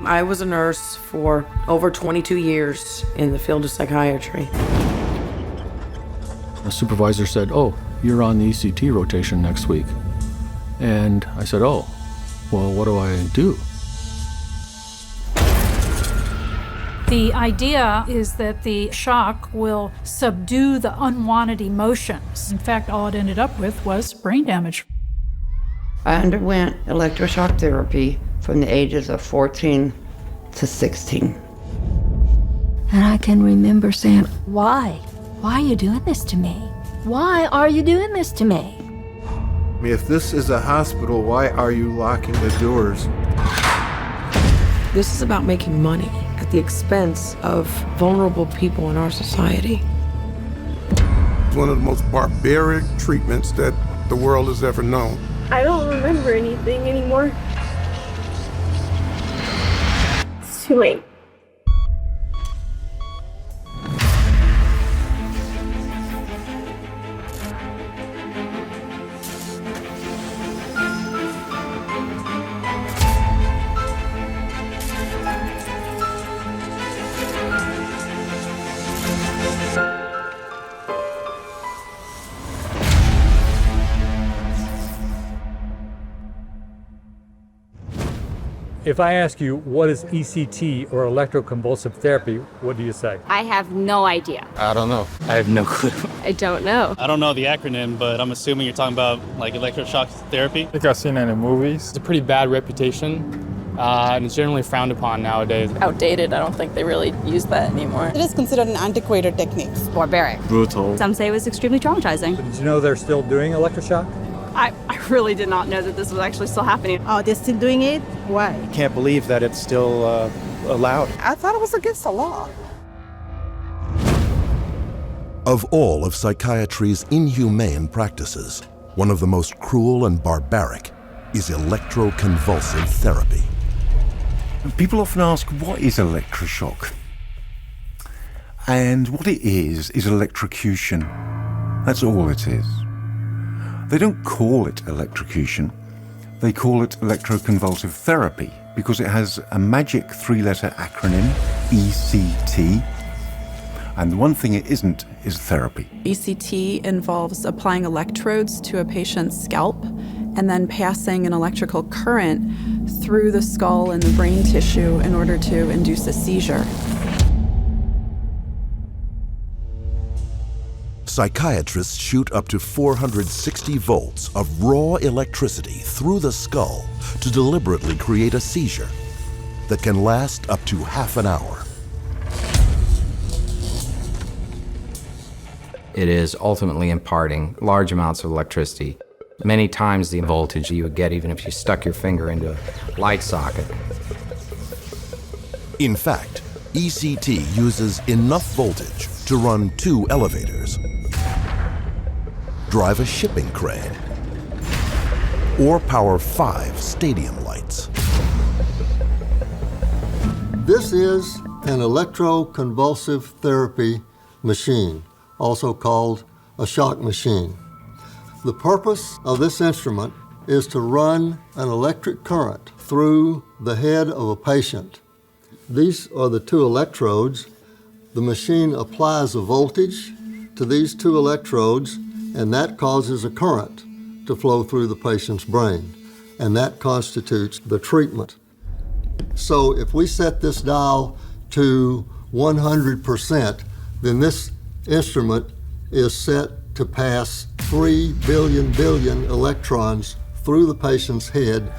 I was a nurse for over 22 years in the field of psychiatry. A supervisor said, "Oh, you're on the ECT rotation next week." And I said, "Oh, well, what do I do?" The idea is that the shock will subdue the unwanted emotions. In fact, all it ended up with was brain damage. I underwent electroshock therapy from the ages of 14 to 16. And I can remember saying, "Why? Why are you doing this to me? Why are you doing this to me?" If this is a hospital, why are you locking the doors? This is about making money at the expense of vulnerable people in our society. It's one of the most barbaric treatments that the world has ever known. I don't remember anything anymore. It's too late. If I ask you what is ECT or electroconvulsive therapy, what do you say? I have no idea. I don't know. I have no clue. I don't know. I don't know the acronym, but I'm assuming you're talking about like electroshock therapy. I think I've seen it in movies. It's a pretty bad reputation, and it's generally frowned upon nowadays. Outdated. I don't think they really use that anymore. It is considered an antiquated technique. Barbaric. Brutal. Some say it was extremely traumatizing. Did you know they're still doing electroshock? I really did not know that this was actually still happening. Oh, they're still doing it? Why? Can't believe that it's still allowed. I thought it was against the law. Of all of psychiatry's inhumane practices, one of the most cruel and barbaric is electroconvulsive therapy. People often ask, what is electroshock? And what it is electrocution. That's all it is. They don't call it electrocution, they call it electroconvulsive therapy because it has a magic three-letter acronym, ECT, and the one thing it isn't is therapy. ECT involves applying electrodes to a patient's scalp and then passing an electrical current through the skull and the brain tissue in order to induce a seizure. Psychiatrists shoot up to 460 volts of raw electricity through the skull to deliberately create a seizure that can last up to half an hour. It is ultimately imparting large amounts of electricity, many times the voltage you would get even if you stuck your finger into a light socket. In fact, ECT uses enough voltage to run 2 elevators, drive a shipping crane, or power 5 stadium lights. This is an electroconvulsive therapy machine, also called a shock machine. The purpose of this instrument is to run an electric current through the head of a patient. These are the 2 electrodes. The machine applies a voltage to these 2 electrodes, and that causes a current to flow through the patient's brain, and that constitutes the treatment. So if we set this dial to 100%, then this instrument is set to pass 3 billion electrons through the patient's head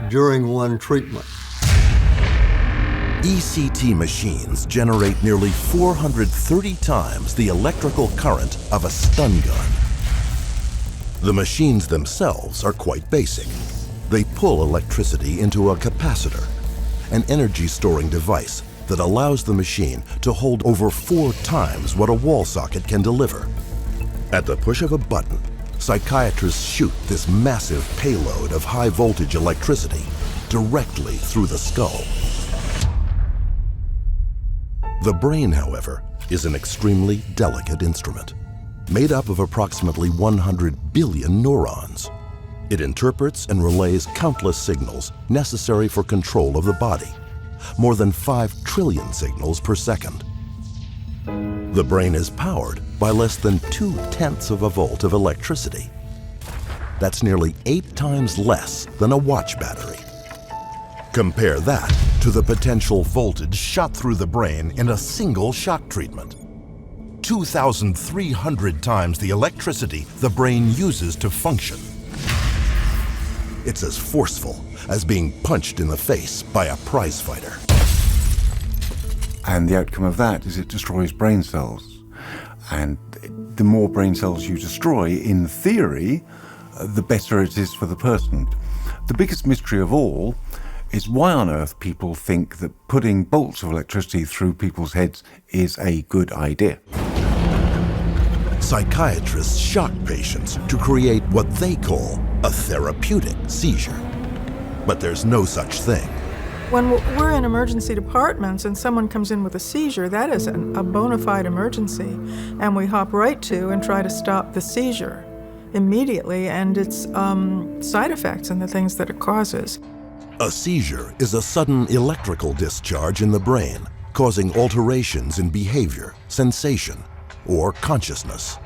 during one treatment. ECT machines generate nearly 430 times the electrical current of a stun gun. The machines themselves are quite basic. They pull electricity into a capacitor, an energy-storing device that allows the machine to hold over 4 times what a wall socket can deliver. At the push of a button, psychiatrists shoot this massive payload of high-voltage electricity directly through the skull. The brain, however, is an extremely delicate instrument, made up of approximately 100 billion neurons. It interprets and relays countless signals necessary for control of the body, more than 5 trillion signals per second. The brain is powered by less than 0.2 of a volt of electricity. That's nearly 8 times less than a watch battery. Compare that to the potential voltage shot through the brain in a single shock treatment. 2,300 times the electricity the brain uses to function. It's as forceful as being punched in the face by a prize fighter. And the outcome of that is it destroys brain cells. And the more brain cells you destroy, in theory, the better it is for the person. The biggest mystery of all is why on earth people think that putting bolts of electricity through people's heads is a good idea. Psychiatrists shock patients to create what they call a therapeutic seizure. But there's no such thing. When we're in emergency departments and someone comes in with a seizure, that is a bona fide emergency, and we hop right to and try to stop the seizure immediately and its side effects and the things that it causes. A seizure is a sudden electrical discharge in the brain, causing alterations in behavior, sensation, or consciousness.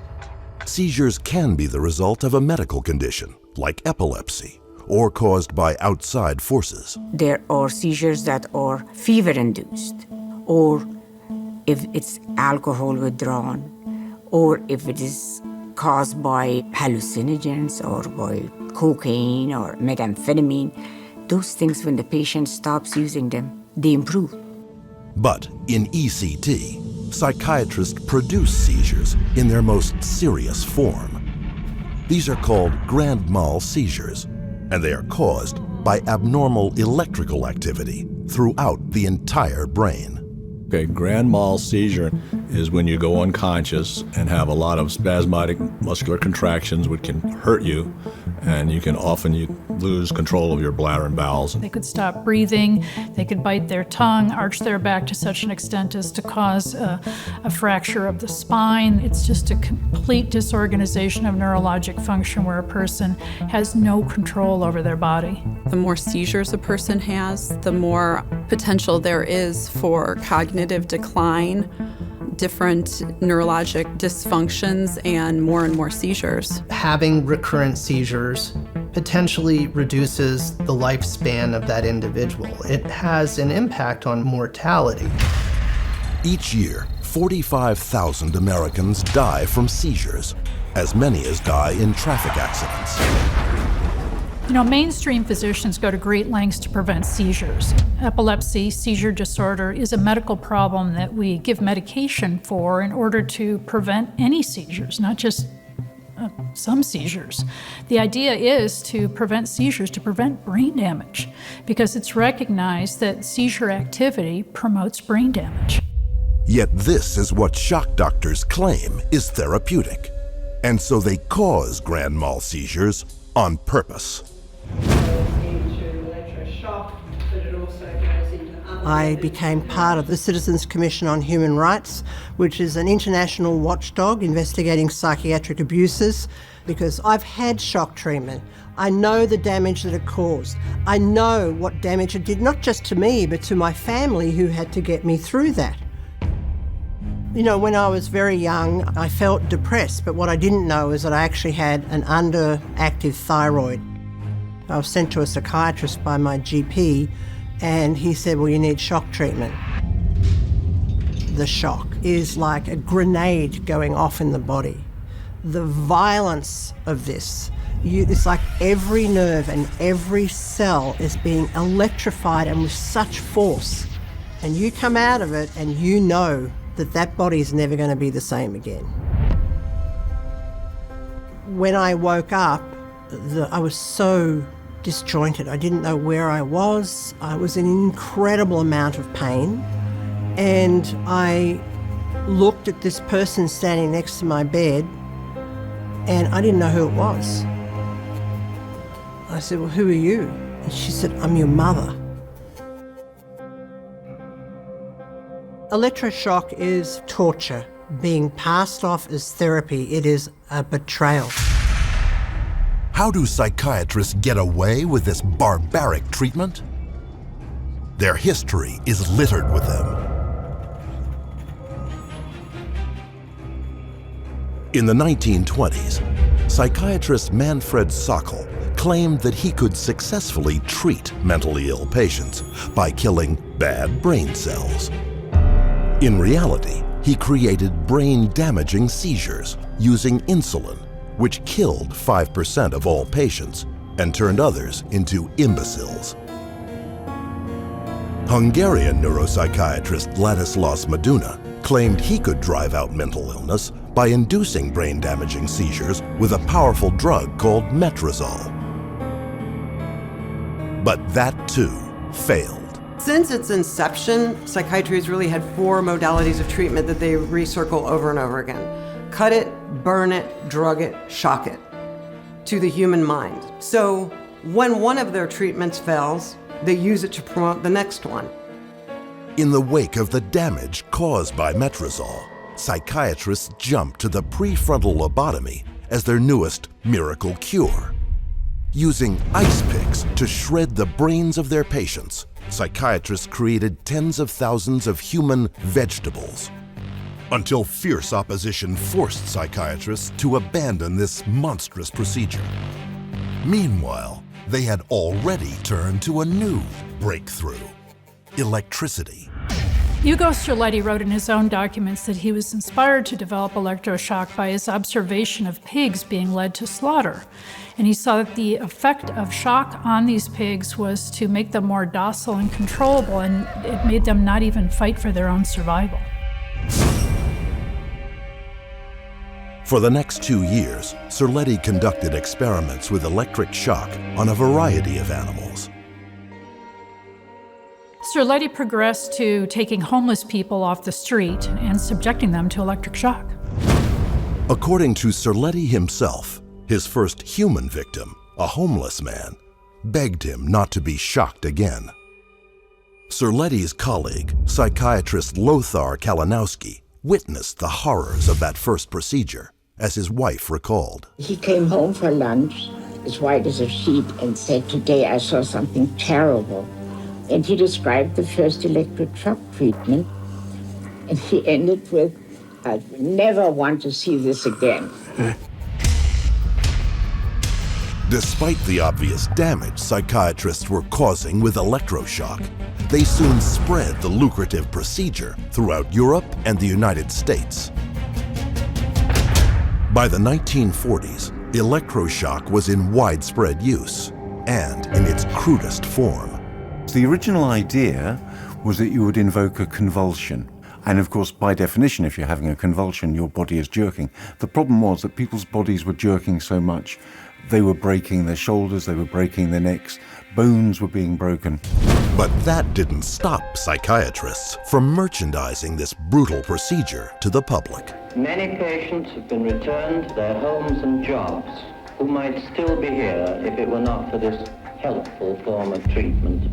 Seizures can be the result of a medical condition, like epilepsy, or caused by outside forces. There are seizures that are fever-induced, or if it's alcohol withdrawn, or if it is caused by hallucinogens or by cocaine or methamphetamine. Those things, when the patient stops using them, they improve. But in ECT, psychiatrists produce seizures in their most serious form. These are called grand mal seizures, and they are caused by abnormal electrical activity throughout the entire brain. Okay, grand mal seizure is when you go unconscious and have a lot of spasmodic muscular contractions which can hurt you, and you lose control of your bladder and bowels. They could stop breathing, they could bite their tongue, arch their back to such an extent as to cause a fracture of the spine. It's just a complete disorganization of neurologic function where a person has no control over their body. The more seizures a person has, the more potential there is for cognitive decline, different neurologic dysfunctions, and more seizures. Having recurrent seizures potentially reduces the lifespan of that individual. It has an impact on mortality. Each year, 45,000 Americans die from seizures, as many as die in traffic accidents. You know, mainstream physicians go to great lengths to prevent seizures. Epilepsy, seizure disorder, is a medical problem that we give medication for in order to prevent any seizures, not just some seizures. The idea is to prevent seizures, to prevent brain damage, because it's recognized that seizure activity promotes brain damage. Yet this is what shock doctors claim is therapeutic. And so they cause grand mal seizures on purpose. I became part of the Citizens Commission on Human Rights, which is an international watchdog investigating psychiatric abuses, because I've had shock treatment. I know the damage that it caused. I know what damage it did, not just to me, but to my family who had to get me through that. You know, when I was very young, I felt depressed, but what I didn't know is that I actually had an underactive thyroid. I was sent to a psychiatrist by my GP, and he said, well, you need shock treatment. The shock is like a grenade going off in the body. The violence of this, it's like every nerve and every cell is being electrified and with such force. And you come out of it and you know that that body is never going to be the same again. When I woke up, I was so disjointed. I didn't know where I was. I was in an incredible amount of pain. And I looked at this person standing next to my bed, and I didn't know who it was. I said, well, who are you? And she said, I'm your mother. Electroshock is torture being passed off as therapy. It is a betrayal. How do psychiatrists get away with this barbaric treatment? Their history is littered with them. In the 1920s, psychiatrist Manfred Sokal claimed that he could successfully treat mentally ill patients by killing bad brain cells. In reality, he created brain-damaging seizures using insulin, which killed 5% of all patients and turned others into imbeciles. Hungarian neuropsychiatrist Ladislas Meduna claimed he could drive out mental illness by inducing brain-damaging seizures with a powerful drug called metrazole. But that too failed. Since its inception, psychiatry has really had 4 modalities of treatment that they recircle over and over again. Cut it, burn it, drug it, shock it to the human mind. So when one of their treatments fails, they use it to promote the next one. In the wake of the damage caused by metrazole, psychiatrists jumped to the prefrontal lobotomy as their newest miracle cure. Using ice picks to shred the brains of their patients, psychiatrists created tens of thousands of human vegetables, until fierce opposition forced psychiatrists to abandon this monstrous procedure. Meanwhile, they had already turned to a new breakthrough: electricity. Ugo Cerletti wrote in his own documents that he was inspired to develop electroshock by his observation of pigs being led to slaughter. And he saw that the effect of shock on these pigs was to make them more docile and controllable, and it made them not even fight for their own survival. For the next 2 years, Cerletti conducted experiments with electric shock on a variety of animals. Cerletti progressed to taking homeless people off the street and subjecting them to electric shock. According to Cerletti himself, his first human victim, a homeless man, begged him not to be shocked again. Cerletti's colleague, psychiatrist Lothar Kalinowski, witnessed the horrors of that first procedure, as his wife recalled. He came home for lunch, as white as a sheet, and said, "Today I saw something terrible." And he described the first electric shock treatment, and he ended with, "I never want to see this again." Despite the obvious damage psychiatrists were causing with electroshock, they soon spread the lucrative procedure throughout Europe and the United States. By the 1940s, electroshock was in widespread use and in its crudest form. The original idea was that you would invoke a convulsion. And of course, by definition, if you're having a convulsion, your body is jerking. The problem was that people's bodies were jerking so much, they were breaking their shoulders, they were breaking their necks, bones were being broken. But that didn't stop psychiatrists from merchandising this brutal procedure to the public. Many patients have been returned to their homes and jobs who might still be here if it were not for this helpful form of treatment.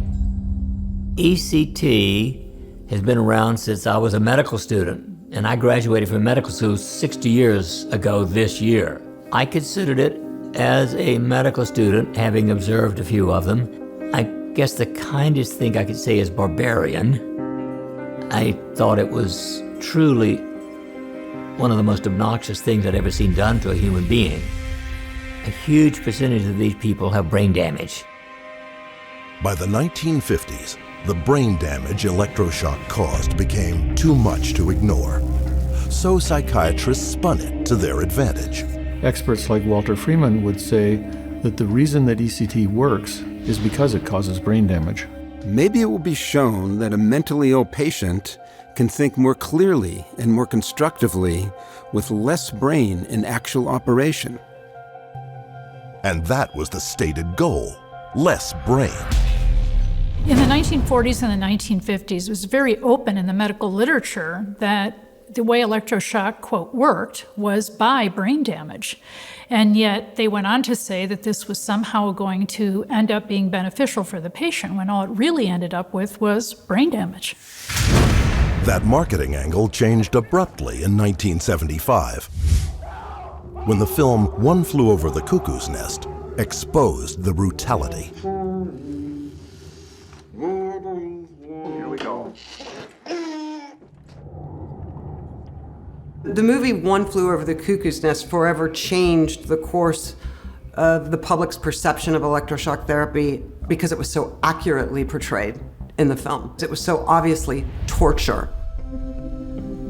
ECT has been around since I was a medical student, and I graduated from medical school 60 years ago this year. I considered it as a medical student, having observed a few of them. I guess the kindest thing I could say is barbarian. I thought it was truly one of the most obnoxious things I'd ever seen done to a human being. A huge percentage of these people have brain damage. By the 1950s, the brain damage electroshock caused became too much to ignore. So psychiatrists spun it to their advantage. Experts like Walter Freeman would say that the reason that ECT works is because it causes brain damage. Maybe it will be shown that a mentally ill patient can think more clearly and more constructively with less brain in actual operation. And that was the stated goal: less brain. In the 1940s and the 1950s, it was very open in the medical literature that the way electroshock, quote, worked was by brain damage. And yet they went on to say that this was somehow going to end up being beneficial for the patient, when all it really ended up with was brain damage. That marketing angle changed abruptly in 1975, when the film One Flew Over the Cuckoo's Nest exposed the brutality. The movie One Flew Over the Cuckoo's Nest forever changed the course of the public's perception of electroshock therapy because it was so accurately portrayed in the film. It was so obviously torture.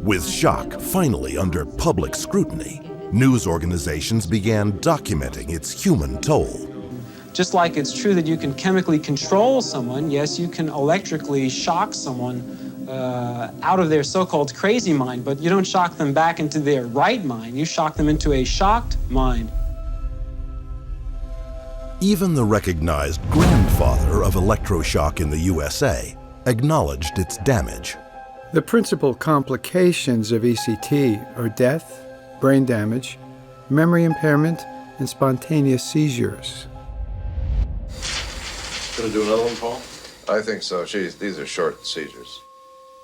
With shock finally under public scrutiny, news organizations began documenting its human toll. Just like it's true that you can chemically control someone, yes, you can electrically shock someone out of their so-called crazy mind, but you don't shock them back into their right mind. You shock them into a shocked mind. Even the recognized grandfather of electroshock in the USA acknowledged its damage. The principal complications of ECT are death, brain damage, memory impairment, and spontaneous seizures. Gonna do another one, Paul? I think so. These are short seizures.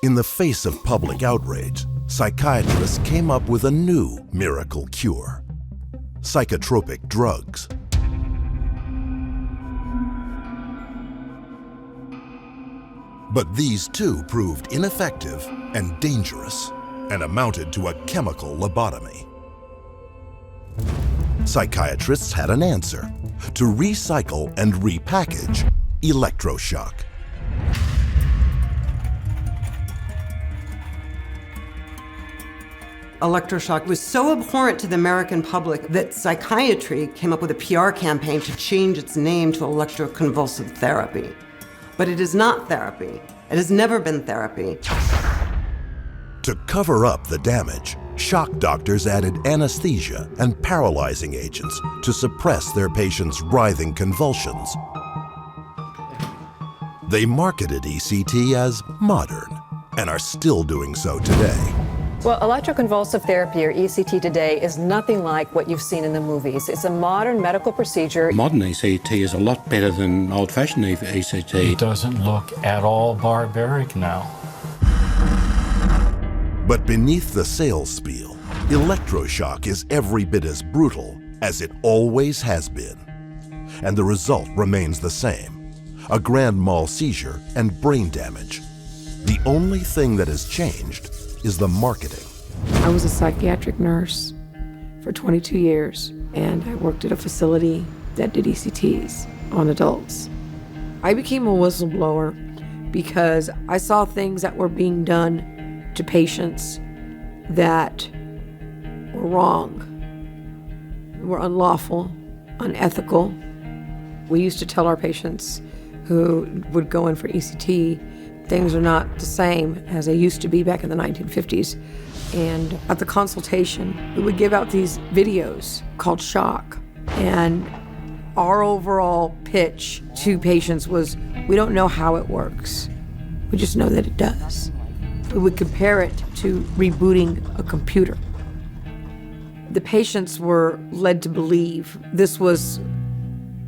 In the face of public outrage, psychiatrists came up with a new miracle cure: psychotropic drugs. But these too proved ineffective and dangerous and amounted to a chemical lobotomy. Psychiatrists had an answer: to recycle and repackage electroshock. Electroshock was so abhorrent to the American public that psychiatry came up with a PR campaign to change its name to electroconvulsive therapy. But it is not therapy. It has never been therapy. To cover up the damage, shock doctors added anesthesia and paralyzing agents to suppress their patients' writhing convulsions. They marketed ECT as modern and are still doing so today. Well, electroconvulsive therapy, or ECT today, is nothing like what you've seen in the movies. It's a modern medical procedure. Modern ECT is a lot better than old-fashioned ECT. It doesn't look at all barbaric now. But beneath the sales spiel, electroshock is every bit as brutal as it always has been. And the result remains the same: a grand mal seizure and brain damage. The only thing that has changed is the marketing. I was a psychiatric nurse for 22 years, and I worked at a facility that did ECTs on adults. I became a whistleblower because I saw things that were being done to patients that were wrong, were unlawful, unethical. We used to tell our patients who would go in for ECT, things are not the same as they used to be back in the 1950s. And at the consultation, we would give out these videos called Shock. And our overall pitch to patients was, we don't know how it works. We just know that it does. We would compare it to rebooting a computer. The patients were led to believe this was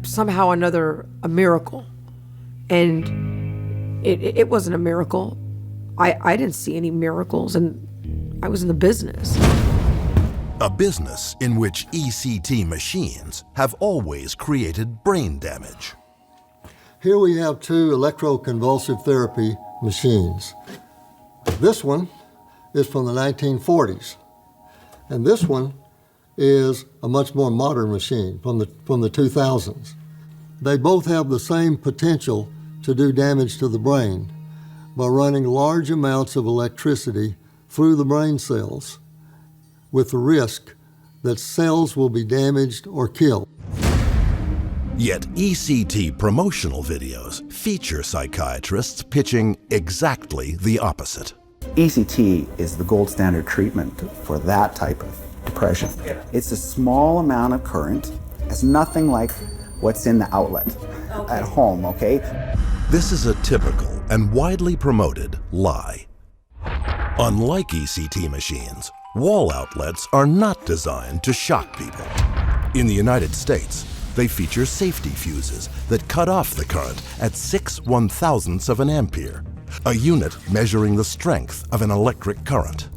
somehow or another a miracle. And it wasn't a miracle. I didn't see any miracles, and I was in the business. A business in which ECT machines have always created brain damage. Here we have two electroconvulsive therapy machines. This one is from the 1940s, and this one is a much more modern machine from the 2000s. They both have the same potential to do damage to the brain by running large amounts of electricity through the brain cells with the risk that cells will be damaged or killed. Yet ECT promotional videos feature psychiatrists pitching exactly the opposite. ECT is the gold standard treatment for that type of depression. It's a small amount of current. It's nothing like what's in the outlet at home, okay? This is a typical and widely promoted lie. Unlike ECT machines, wall outlets are not designed to shock people. In the United States, they feature safety fuses that cut off the current at 6/1000ths of an ampere, a unit measuring the strength of an electric current.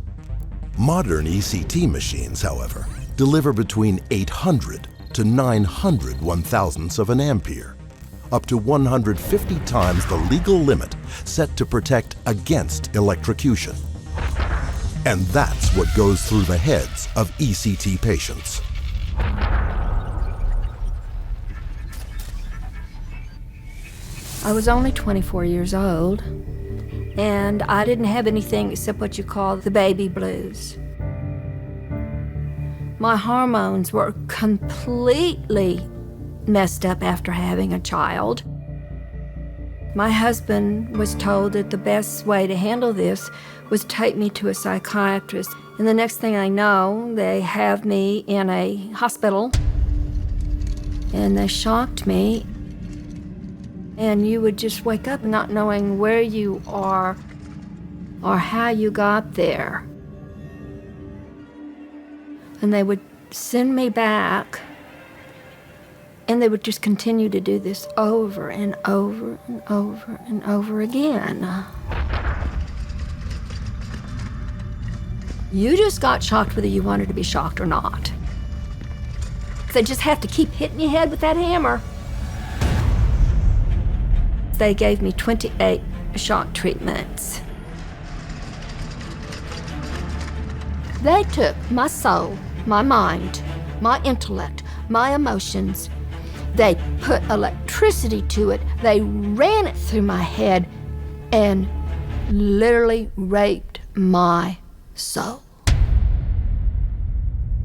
Modern ECT machines, however, deliver between 800 to 900 1000ths of an ampere, up to 150 times the legal limit set to protect against electrocution. And that's what goes through the heads of ECT patients. I was only 24 years old, and I didn't have anything except what you call the baby blues. My hormones were completely messed up after having a child. My husband was told that the best way to handle this was take me to a psychiatrist. And the next thing I know, they have me in a hospital, and they shocked me. And you would just wake up not knowing where you are or how you got there. And they would send me back, and they would just continue to do this over and over and over and over again. You just got shocked whether you wanted to be shocked or not. They just have to keep hitting your head with that hammer. They gave me 28 shock treatments. They took my soul, my mind, my intellect, my emotions. They put electricity to it. They ran it through my head and literally raped my soul.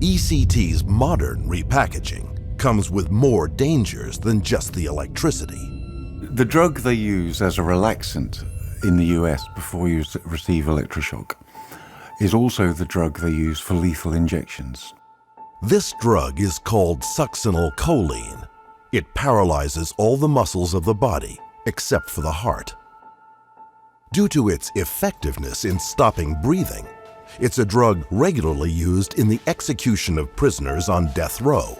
ECT's modern repackaging comes with more dangers than just the electricity. The drug they use as a relaxant in the US before you receive electroshock is also the drug they use for lethal injections. This drug is called succinylcholine. It paralyzes all the muscles of the body except for the heart. Due to its effectiveness in stopping breathing, it's a drug regularly used in the execution of prisoners on death row.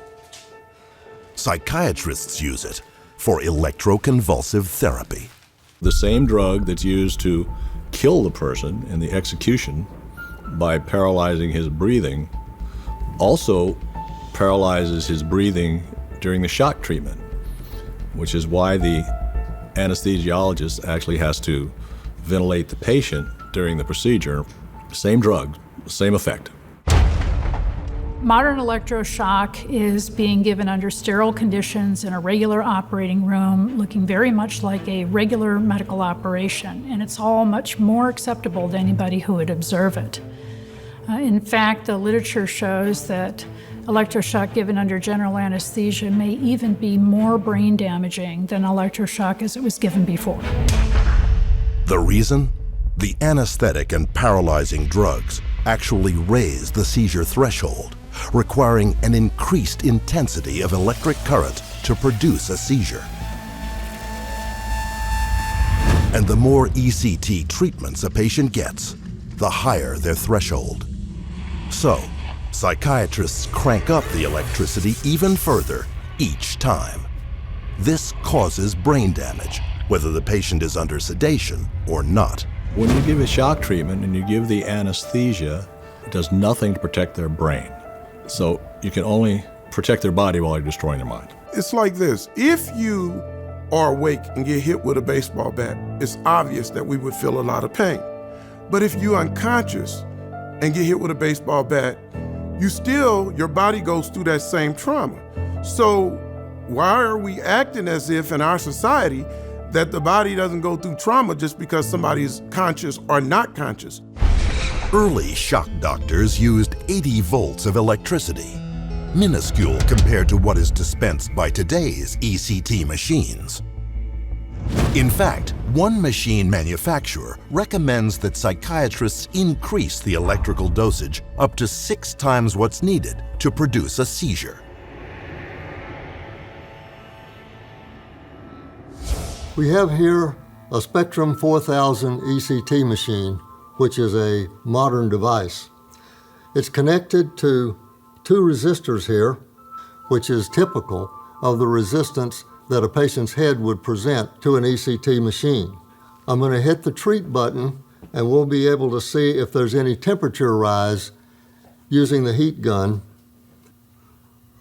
Psychiatrists use it for electroconvulsive therapy. The same drug that's used to kill the person in the execution by paralyzing his breathing also paralyzes his breathing during the shock treatment, which is why the anesthesiologist actually has to ventilate the patient during the procedure. Same drug, same effect. Modern electroshock is being given under sterile conditions in a regular operating room, looking very much like a regular medical operation, and it's all much more acceptable to anybody who would observe it. In fact, the literature shows that electroshock given under general anesthesia may even be more brain damaging than electroshock as it was given before. The reason? The anesthetic and paralyzing drugs actually raise the seizure threshold, requiring an increased intensity of electric current to produce a seizure. And the more ECT treatments a patient gets, the higher their threshold. So, psychiatrists crank up the electricity even further each time. This causes brain damage, whether the patient is under sedation or not. When you give a shock treatment and you give the anesthesia, it does nothing to protect their brain. So you can only protect their body while you're destroying their mind. It's like this. If you are awake and get hit with a baseball bat, it's obvious that we would feel a lot of pain. But if you're unconscious and get hit with a baseball bat, your body goes through that same trauma. So why are we acting as if in our society that the body doesn't go through trauma just because somebody's conscious or not conscious? Early shock doctors used 80 volts of electricity, minuscule compared to what is dispensed by today's ECT machines. In fact, one machine manufacturer recommends that psychiatrists increase the electrical dosage up to 6 times what's needed to produce a seizure. We have here a Spectrum 4000 ECT machine, which is a modern device. It's connected to 2 resistors here, which is typical of the resistance that a patient's head would present to an ECT machine. I'm going to hit the treat button, and we'll be able to see if there's any temperature rise using the heat gun.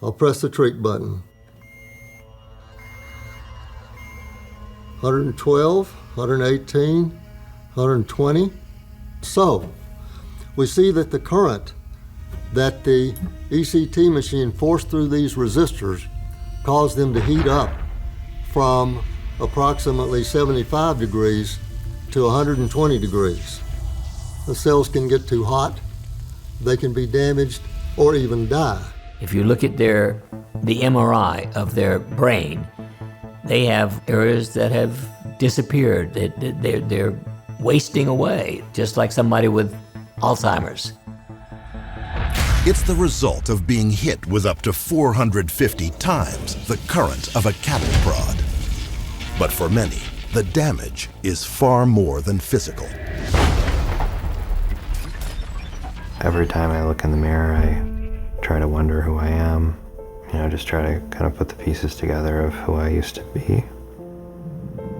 I'll press the treat button. 112, 118, 120. So, we see that the current that the ECT machine forced through these resistors caused them to heat up from approximately 75 degrees to 120 degrees. The cells can get too hot, they can be damaged, or even die. If you look at the MRI of their brain, they have areas that have disappeared. They're wasting away, just like somebody with Alzheimer's. It's the result of being hit with up to 450 times the current of a cattle prod. But for many, the damage is far more than physical. Every time I look in the mirror, I try to wonder who I am. Just try to kind of put the pieces together of who I used to be.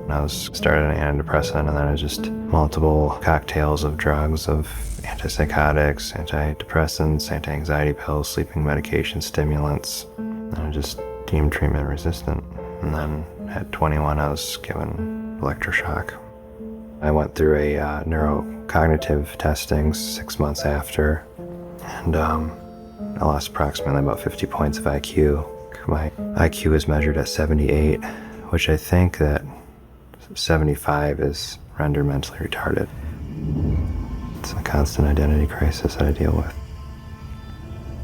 I was started an antidepressant, and then it just multiple cocktails of drugs, of antipsychotics, antidepressants, anti-anxiety pills, sleeping medication, stimulants. And I just deemed treatment resistant. And then at 21, I was given electroshock. I went through a neurocognitive testing 6 months after, and I lost approximately about 50 points of IQ. My IQ is measured at 78, which I think that 75 is rendered mentally retarded. It's a constant identity crisis that I deal with.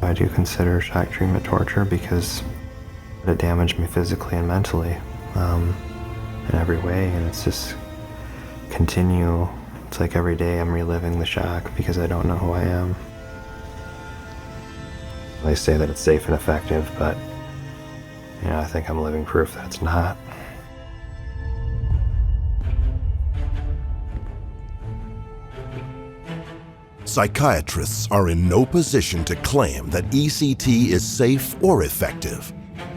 I do consider shock treatment torture because it damaged me physically and mentally in every way, and it's just continue. It's like every day I'm reliving the shock because I don't know who I am. They say that it's safe and effective, but I think I'm living proof that it's not. Psychiatrists are in no position to claim that ECT is safe or effective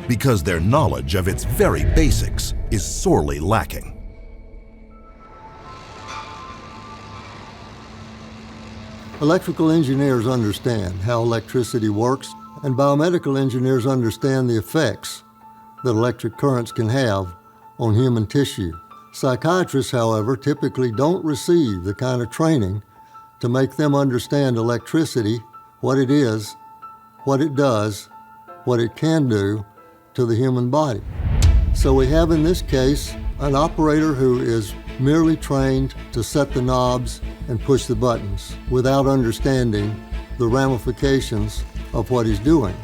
because their knowledge of its very basics is sorely lacking. Electrical engineers understand how electricity works, and biomedical engineers understand the effects that electric currents can have on human tissue. Psychiatrists, however, typically don't receive the kind of training to make them understand electricity, what it is, what it does, what it can do to the human body. So we have in this case an operator who is merely trained to set the knobs and push the buttons without understanding the ramifications of what he's doing.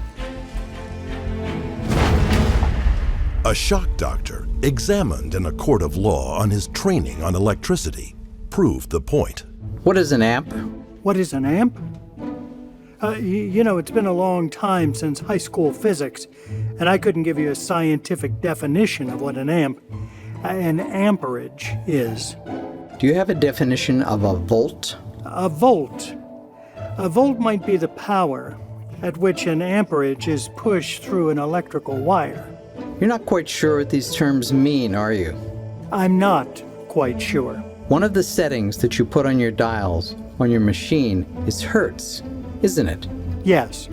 A shock doctor examined in a court of law on his training on electricity proved the point. What is an amp? What is an amp? It's been a long time since high school physics, and I couldn't give you a scientific definition of what an amperage is. Do you have a definition of a volt? A volt. A volt might be the power at which an amperage is pushed through an electrical wire. You're not quite sure what these terms mean, are you? I'm not quite sure. One of the settings that you put on your dials on your machine is hertz, isn't it? Yes.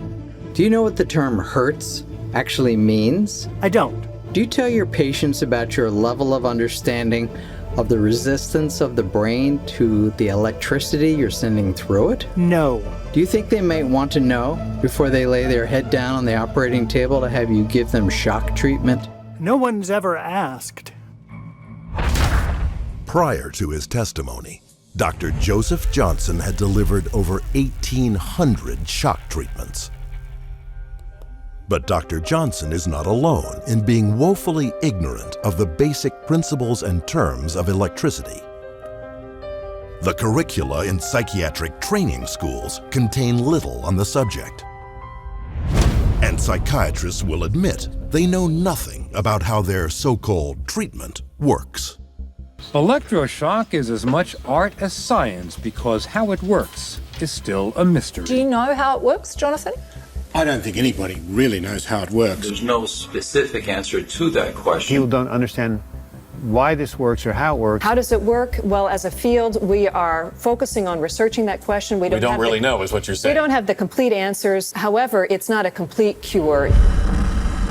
Do you know what the term hertz actually means? I don't. Do you tell your patients about your level of understanding of the resistance of the brain to the electricity you're sending through it? No. Do you think they might want to know before they lay their head down on the operating table to have you give them shock treatment? No one's ever asked. Prior to his testimony, Dr. Joseph Johnson had delivered over 1,800 shock treatments. But Dr. Johnson is not alone in being woefully ignorant of the basic principles and terms of electricity. The curricula in psychiatric training schools contain little on the subject. And psychiatrists will admit they know nothing about how their so-called treatment works. Electroshock is as much art as science because how it works is still a mystery. Do you know how it works, Jonathan? I don't think anybody really knows how it works. There's no specific answer to that question. People don't understand why this works or how it works. How does it work? Well, as a field, we are focusing on researching that question. We don't really know, is what you're saying. We don't have the complete answers. However, it's not a complete cure.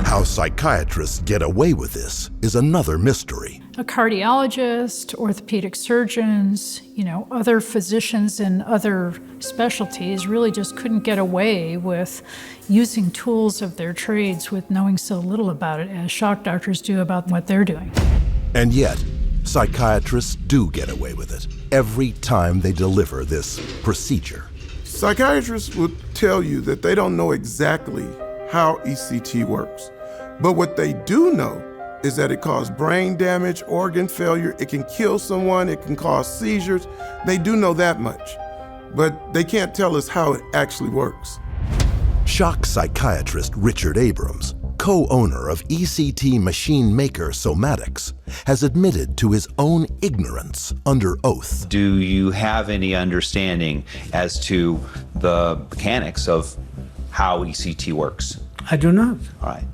How psychiatrists get away with this is another mystery. a cardiologist, orthopedic surgeons, other physicians in other specialties really just couldn't get away with using tools of their trades with knowing so little about it as shock doctors do about what they're doing. And yet, psychiatrists do get away with it every time they deliver this procedure. Psychiatrists will tell you that they don't know exactly how ECT works, but what they do know is that it causes brain damage, organ failure, it can kill someone, it can cause seizures. They do know that much, but they can't tell us how it actually works. Shock psychiatrist Richard Abrams, co-owner of ECT machine maker Somatics, has admitted to his own ignorance under oath. Do you have any understanding as to the mechanics of how ECT works? I do not. All right.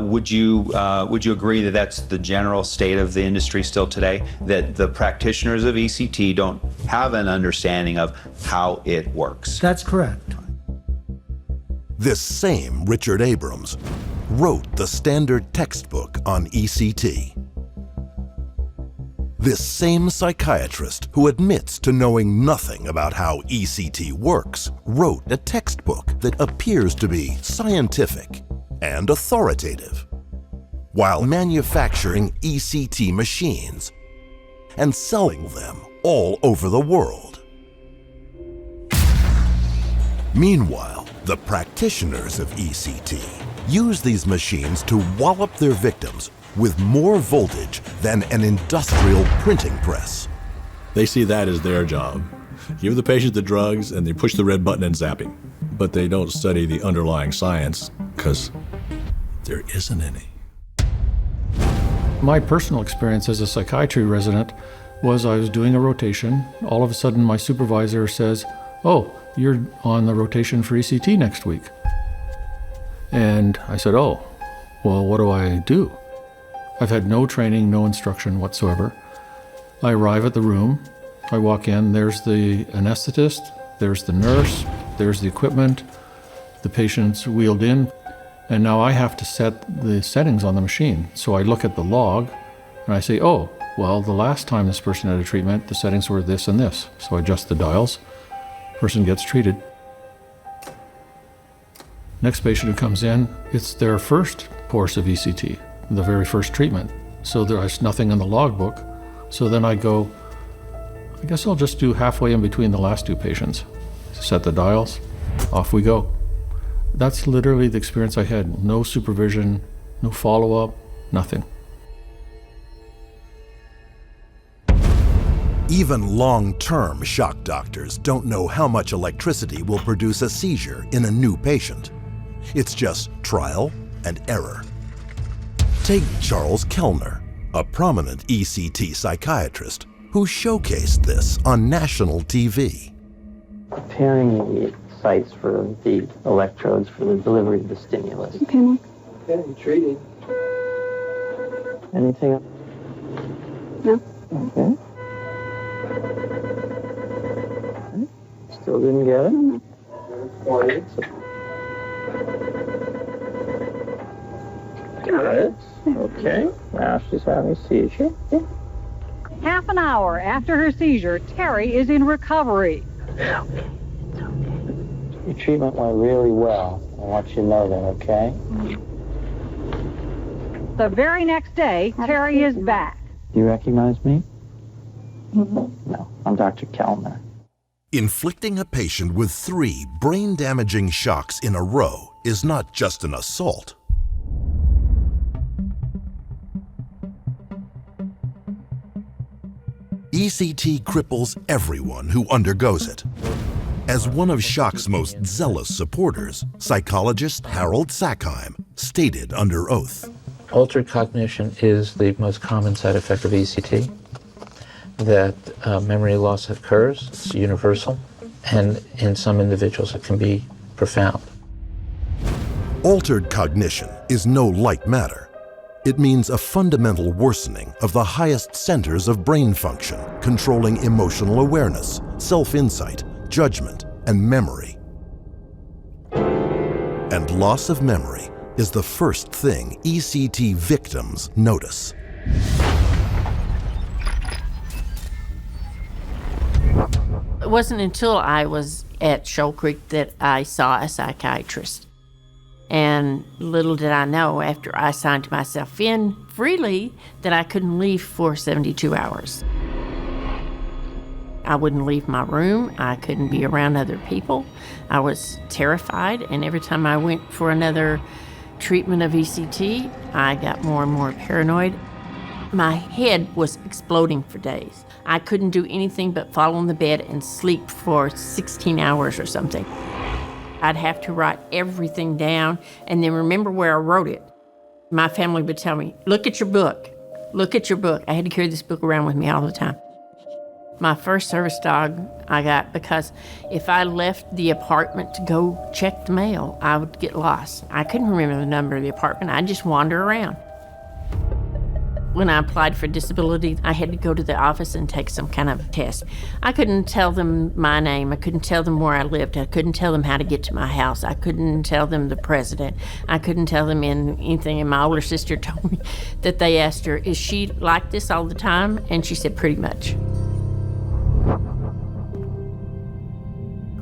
Would you agree that that's the general state of the industry still today? That the practitioners of ECT don't have an understanding of how it works? That's correct. This same Richard Abrams wrote the standard textbook on ECT. This same psychiatrist who admits to knowing nothing about how ECT works wrote a textbook that appears to be scientific and authoritative, while manufacturing ECT machines and selling them all over the world. Meanwhile, the practitioners of ECT use these machines to wallop their victims with more voltage than an industrial printing press. They see that as their job. Give the patient the drugs and they push the red button and zap him. But they don't study the underlying science because there isn't any. My personal experience as a psychiatry resident was I was doing a rotation. All of a sudden my supervisor says, "Oh, you're on the rotation for ECT next week." And I said, "Oh, well, what do I do?" I've had no training, no instruction whatsoever. I arrive at the room, I walk in, there's the anesthetist, there's the nurse, there's the equipment, the patient's wheeled in, and now I have to set the settings on the machine. So I look at the log and I say, "Oh, well, the last time this person had a treatment, the settings were this and this." So I adjust the dials, person gets treated. Next patient who comes in, it's their first course of ECT, the very first treatment. So there's nothing in the logbook. So then I go, I guess I'll just do halfway in between the last two patients. Set the dials, off we go. That's literally the experience I had. No supervision, no follow-up, nothing. Even long-term shock doctors don't know how much electricity will produce a seizure in a new patient. It's just trial and error. Take Charles Kellner, a prominent ECT psychiatrist who showcased this on national TV. Preparing the sites for the electrodes for the delivery of the stimulus. Okay, Mark. Okay, treating. Anything else? No. Okay. Still didn't get it? No. Got it. Okay. Now she's having a seizure. Yeah. Half an hour after her seizure, Terry is in recovery. Your treatment went really well. I want you to know that, okay? The very next day, Terry is back. Do you recognize me? No, I'm Dr. Kellner. Inflicting a patient with 3 brain-damaging shocks in a row is not just an assault. ECT cripples everyone who undergoes it. As one of shock's most zealous supporters, psychologist Harold Sackheim stated under oath, Altered cognition is the most common side effect of ECT. That memory loss occurs, it's universal, and in some individuals it can be profound. Altered cognition is no light matter. It means a fundamental worsening of the highest centers of brain function, controlling emotional awareness, self-insight, judgment, and memory. And loss of memory is the first thing ECT victims notice. wasn't until I was at Shoal Creek that I saw a psychiatrist. And little did I know, after I signed myself in freely, that I couldn't leave for 72 hours. I wouldn't leave my room. I couldn't be around other people. I was terrified, and every time I went for another treatment of ECT, I got more and more paranoid. My head was exploding for days. I couldn't do anything but fall on the bed and sleep for 16 hours or something. I'd have to write everything down and then remember where I wrote it. My family would tell me, look at your book. Look at your book. I had to carry this book around with me all the time. My first service dog I got because if I left the apartment to go check the mail, I would get lost. I couldn't remember the number of the apartment. I'd just wander around. When I applied for disability, I had to go to the office and take some kind of test. I couldn't tell them my name. I couldn't tell them where I lived. I couldn't tell them how to get to my house. I couldn't tell them the president. I couldn't tell them anything. And my older sister told me that they asked her, is she like this all the time? And she said, pretty much.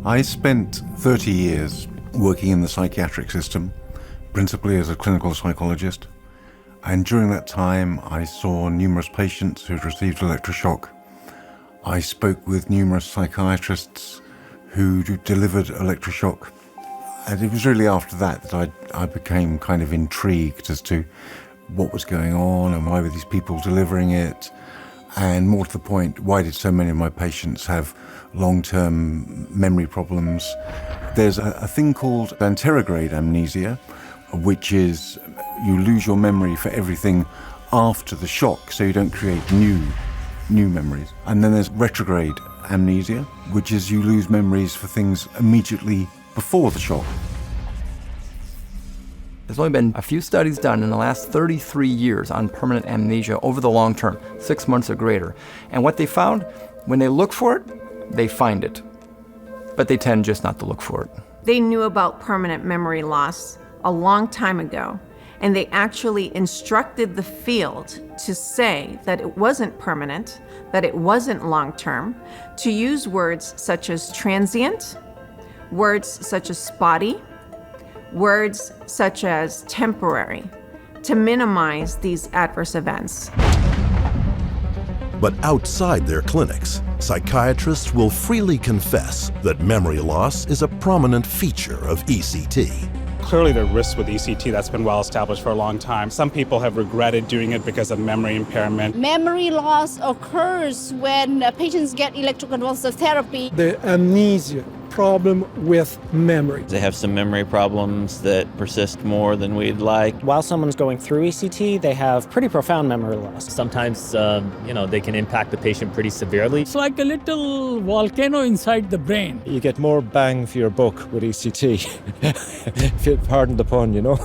I spent 30 years working in the psychiatric system, principally as a clinical psychologist. And during that time, I saw numerous patients who'd received electroshock. I spoke with numerous psychiatrists who delivered electroshock. And it was really after that that I became kind of intrigued as to what was going on and why were these people delivering it. And more to the point, why did so many of my patients have long-term memory problems? There's a thing called anterograde amnesia, which is you lose your memory for everything after the shock, so you don't create new memories. And then there's retrograde amnesia, which is you lose memories for things immediately before the shock. There's only been a few studies done in the last 33 years on permanent amnesia over the long term, 6 months or greater. And what they found, when they look for it, they find it. But they tend just not to look for it. They knew about permanent memory loss a long time ago, and they actually instructed the field to say that it wasn't permanent, that it wasn't long-term, to use words such as transient, words such as spotty, words such as temporary, to minimize these adverse events. But outside their clinics, psychiatrists will freely confess that memory loss is a prominent feature of ECT. Clearly there are risks with ECT. That's been well established for a long time. Some people have regretted doing it because of memory impairment. Memory loss occurs when patients get electroconvulsive therapy. The amnesia problem with memory. They have some memory problems that persist more than we'd like. While someone's going through ECT, they have pretty profound memory loss. Sometimes, they can impact the patient pretty severely. It's like a little volcano inside the brain. You get more bang for your buck with ECT. If you pardon the pun, you know.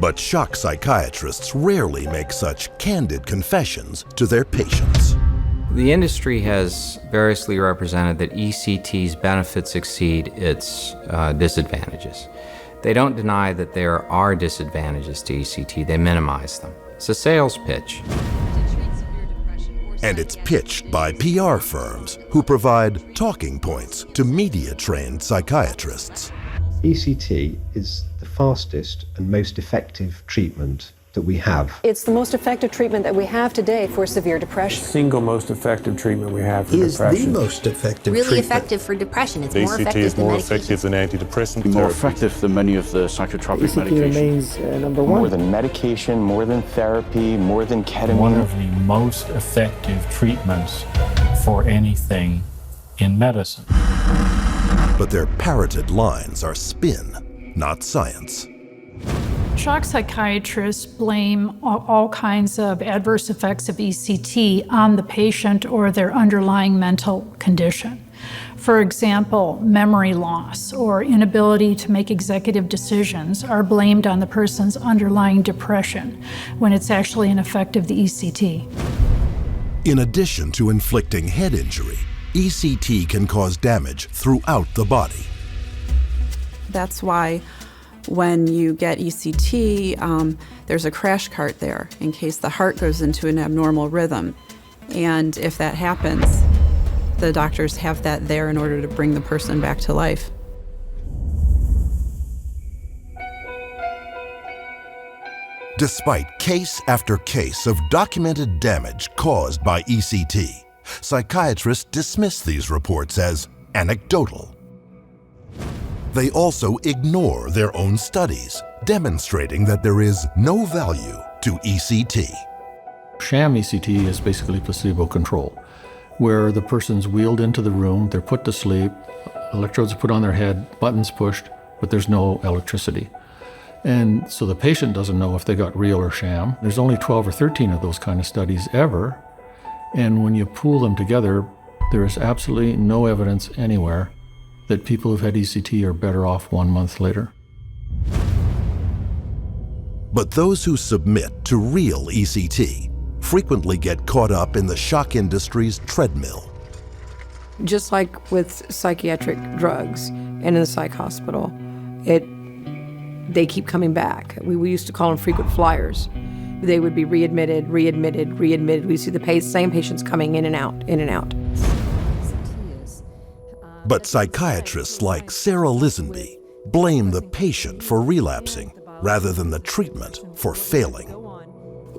But shock psychiatrists rarely make such candid confessions to their patients. The industry has variously represented that ECT's benefits exceed its disadvantages. They don't deny that there are disadvantages to ECT, they minimize them. It's a sales pitch. And it's pitched by PR firms who provide talking points to media-trained psychiatrists. ECT is the fastest and most effective treatment that we have. It's the most effective treatment that we have today for severe depression. Single most effective treatment we have for is depression. The most effective really treatment. Effective for depression. It's ECT more effective is than more medication. effective than antidepressant More therapies. effective than many of the psychotropic ECT medications. remains number one. More than medication, more than therapy, more than ketamine. One of the most effective treatments for anything in medicine. But their parroted lines are spin, not science. Shock psychiatrists blame all kinds of adverse effects of ECT on the patient or their underlying mental condition. For example, memory loss or inability to make executive decisions are blamed on the person's underlying depression when it's actually an effect of the ECT. In addition to inflicting head injury, ECT can cause damage throughout the body. That's why When you get ECT, there's a crash cart there in case the heart goes into an abnormal rhythm. And if that happens, the doctors have that there in order to bring the person back to life. Despite case after case of documented damage caused by ECT, psychiatrists dismiss these reports as anecdotal. They also ignore their own studies, demonstrating that there is no value to ECT. Sham ECT is basically placebo control, where the person's wheeled into the room, they're put to sleep, electrodes are put on their head, buttons pushed, but there's no electricity. And so the patient doesn't know if they got real or sham. There's only 12 or 13 of those kind of studies ever. And when you pool them together, there is absolutely no evidence anywhere that people who've had ECT are better off 1 month later. But those who submit to real ECT frequently get caught up in the shock industry's treadmill. Just like with psychiatric drugs and in the psych hospital, they keep coming back. We used to call them frequent flyers. They would be readmitted, readmitted, readmitted. We see the same patients coming in and out, in and out. But psychiatrists like Sarah Lisenby blame the patient for relapsing rather than the treatment for failing.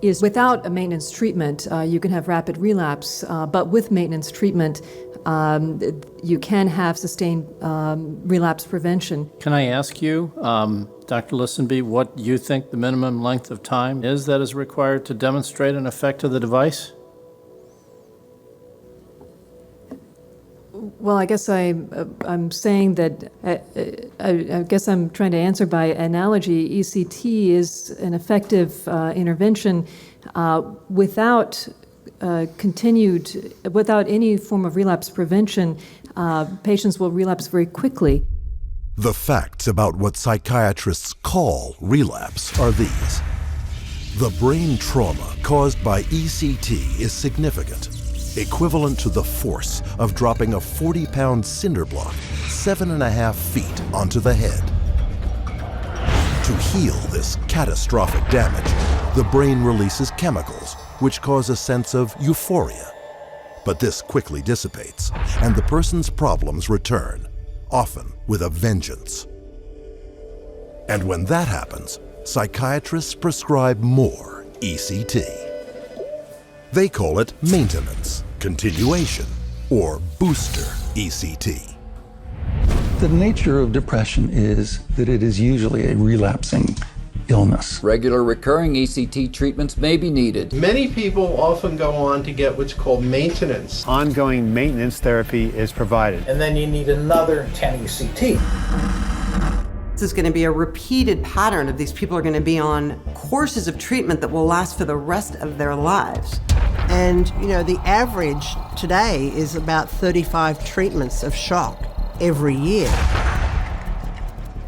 Is without a maintenance treatment, you can have rapid relapse, but with maintenance treatment, you can have sustained relapse prevention. Can I ask you, Dr. Lisenby, what you think the minimum length of time is that is required to demonstrate an effect of the device? Well, I guess I'm saying that, I guess I'm trying to answer by analogy. ECT is an effective intervention without any form of relapse prevention. Patients will relapse very quickly. The facts about what psychiatrists call relapse are these. The brain trauma caused by ECT is significant, equivalent to the force of dropping a 40-pound cinder block 7.5 feet onto the head. To heal this catastrophic damage, the brain releases chemicals which cause a sense of euphoria. But this quickly dissipates, and the person's problems return, often with a vengeance. And when that happens, psychiatrists prescribe more ECT. They call it maintenance, continuation, or booster ECT. The nature of depression is that it is usually a relapsing illness. Regular recurring ECT treatments may be needed. Many people often go on to get what's called maintenance. Ongoing maintenance therapy is provided. And then you need another 10 ECT. This is going to be a repeated pattern of these people are going to be on courses of treatment that will last for the rest of their lives. And, you know, the average today is about 35 treatments of shock every year.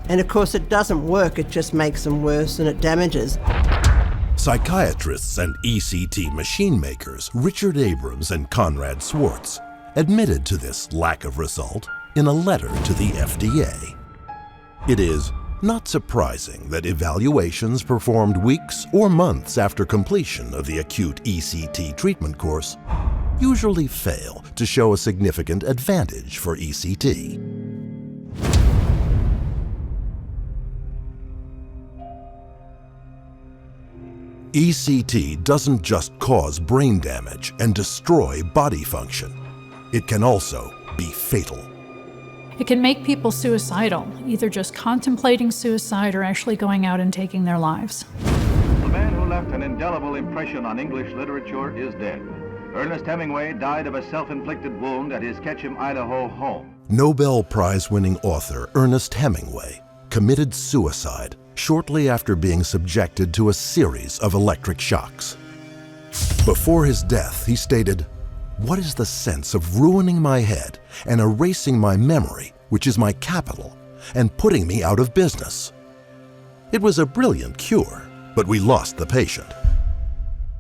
And of course, it doesn't work, it just makes them worse and it damages. Psychiatrists and ECT machine makers Richard Abrams and Conrad Swartz admitted to this lack of result in a letter to the FDA. It is not surprising that evaluations performed weeks or months after completion of the acute ECT treatment course usually fail to show a significant advantage for ECT. ECT doesn't just cause brain damage and destroy body function. It can also be fatal. It can make people suicidal, either just contemplating suicide or actually going out and taking their lives. The man who left an indelible impression on English literature is dead. Ernest Hemingway died of a self-inflicted wound at his Ketchum, Idaho home. Nobel Prize-winning author Ernest Hemingway committed suicide shortly after being subjected to a series of electric shocks. Before his death, he stated, "What is the sense of ruining my head and erasing my memory, which is my capital, and putting me out of business?" It was a brilliant cure, but we lost the patient.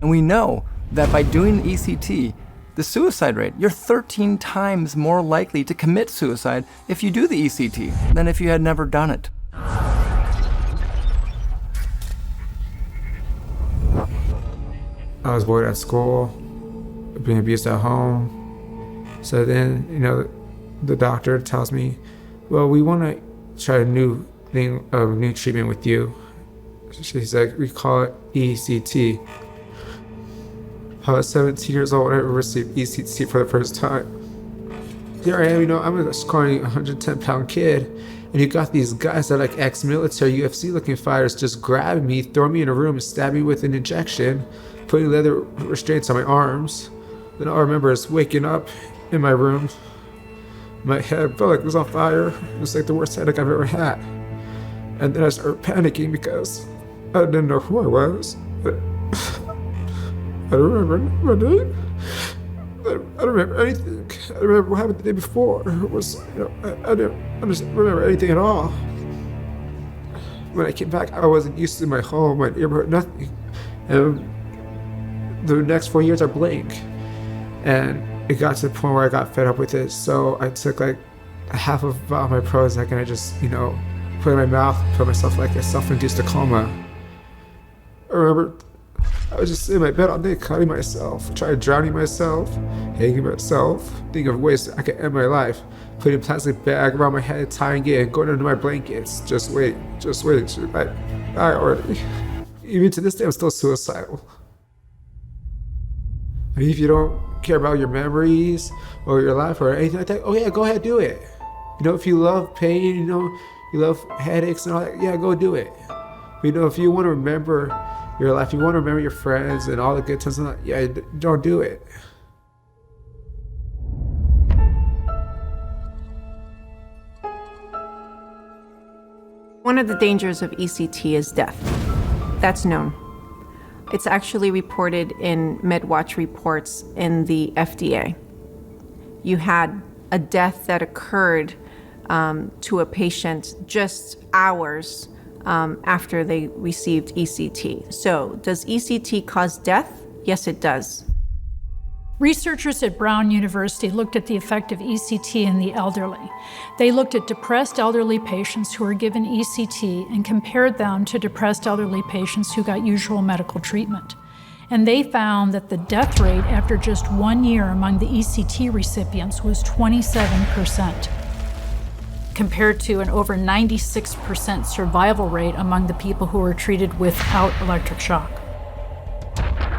And we know that by doing the ECT, the suicide rate, you're 13 times more likely to commit suicide if you do the ECT than if you had never done it. I was bullied at school, being abused at home. So then, the doctor tells me, well, we want to try a new treatment with you. She's like, we call it ECT. I was 17 years old when I received ECT for the first time. Here I am, I'm a scrawny 110-pound kid, and you got these guys that are like ex-military UFC-looking fighters just grabbing me, throwing me in a room, and stabbing me with an injection, putting leather restraints on my arms. Then all I remember is waking up in my room. My head felt like it was on fire. It was like the worst headache I've ever had. And then I started panicking because I didn't know who I was. I don't remember my name. I don't remember anything. I don't remember what happened the day before. It was, I didn't remember anything at all. When I came back, I wasn't used to my home, my neighborhood, nothing. And the next 4 years, I blinked. And it got to the point where I got fed up with it. So I took like half of my Prozac and I just, put it in my mouth, put myself like a self-induced coma. I remember I was just in my bed all day, cutting myself, trying drowning myself, hanging myself, thinking of ways I could end my life, putting a plastic bag around my head, tying it, and going under my blankets, just waiting to die already. Even to this day, I'm still suicidal. I mean, if you don't care about your memories or your life or anything like that, oh yeah, go ahead, do it. If you love pain, you love headaches and all that, yeah, go do it. But if you want to remember your life, you want to remember your friends and all the good times, yeah, don't do it. One of the dangers of ECT is death. That's known. It's actually reported in MedWatch reports in the FDA. You had a death that occurred to a patient just hours after they received ECT. So, does ECT cause death? Yes, it does. Researchers at Brown University looked at the effect of ECT in the elderly. They looked at depressed elderly patients who were given ECT and compared them to depressed elderly patients who got usual medical treatment. And they found that the death rate after just 1 year among the ECT recipients was 27%, compared to an over 96% survival rate among the people who were treated without electric shock.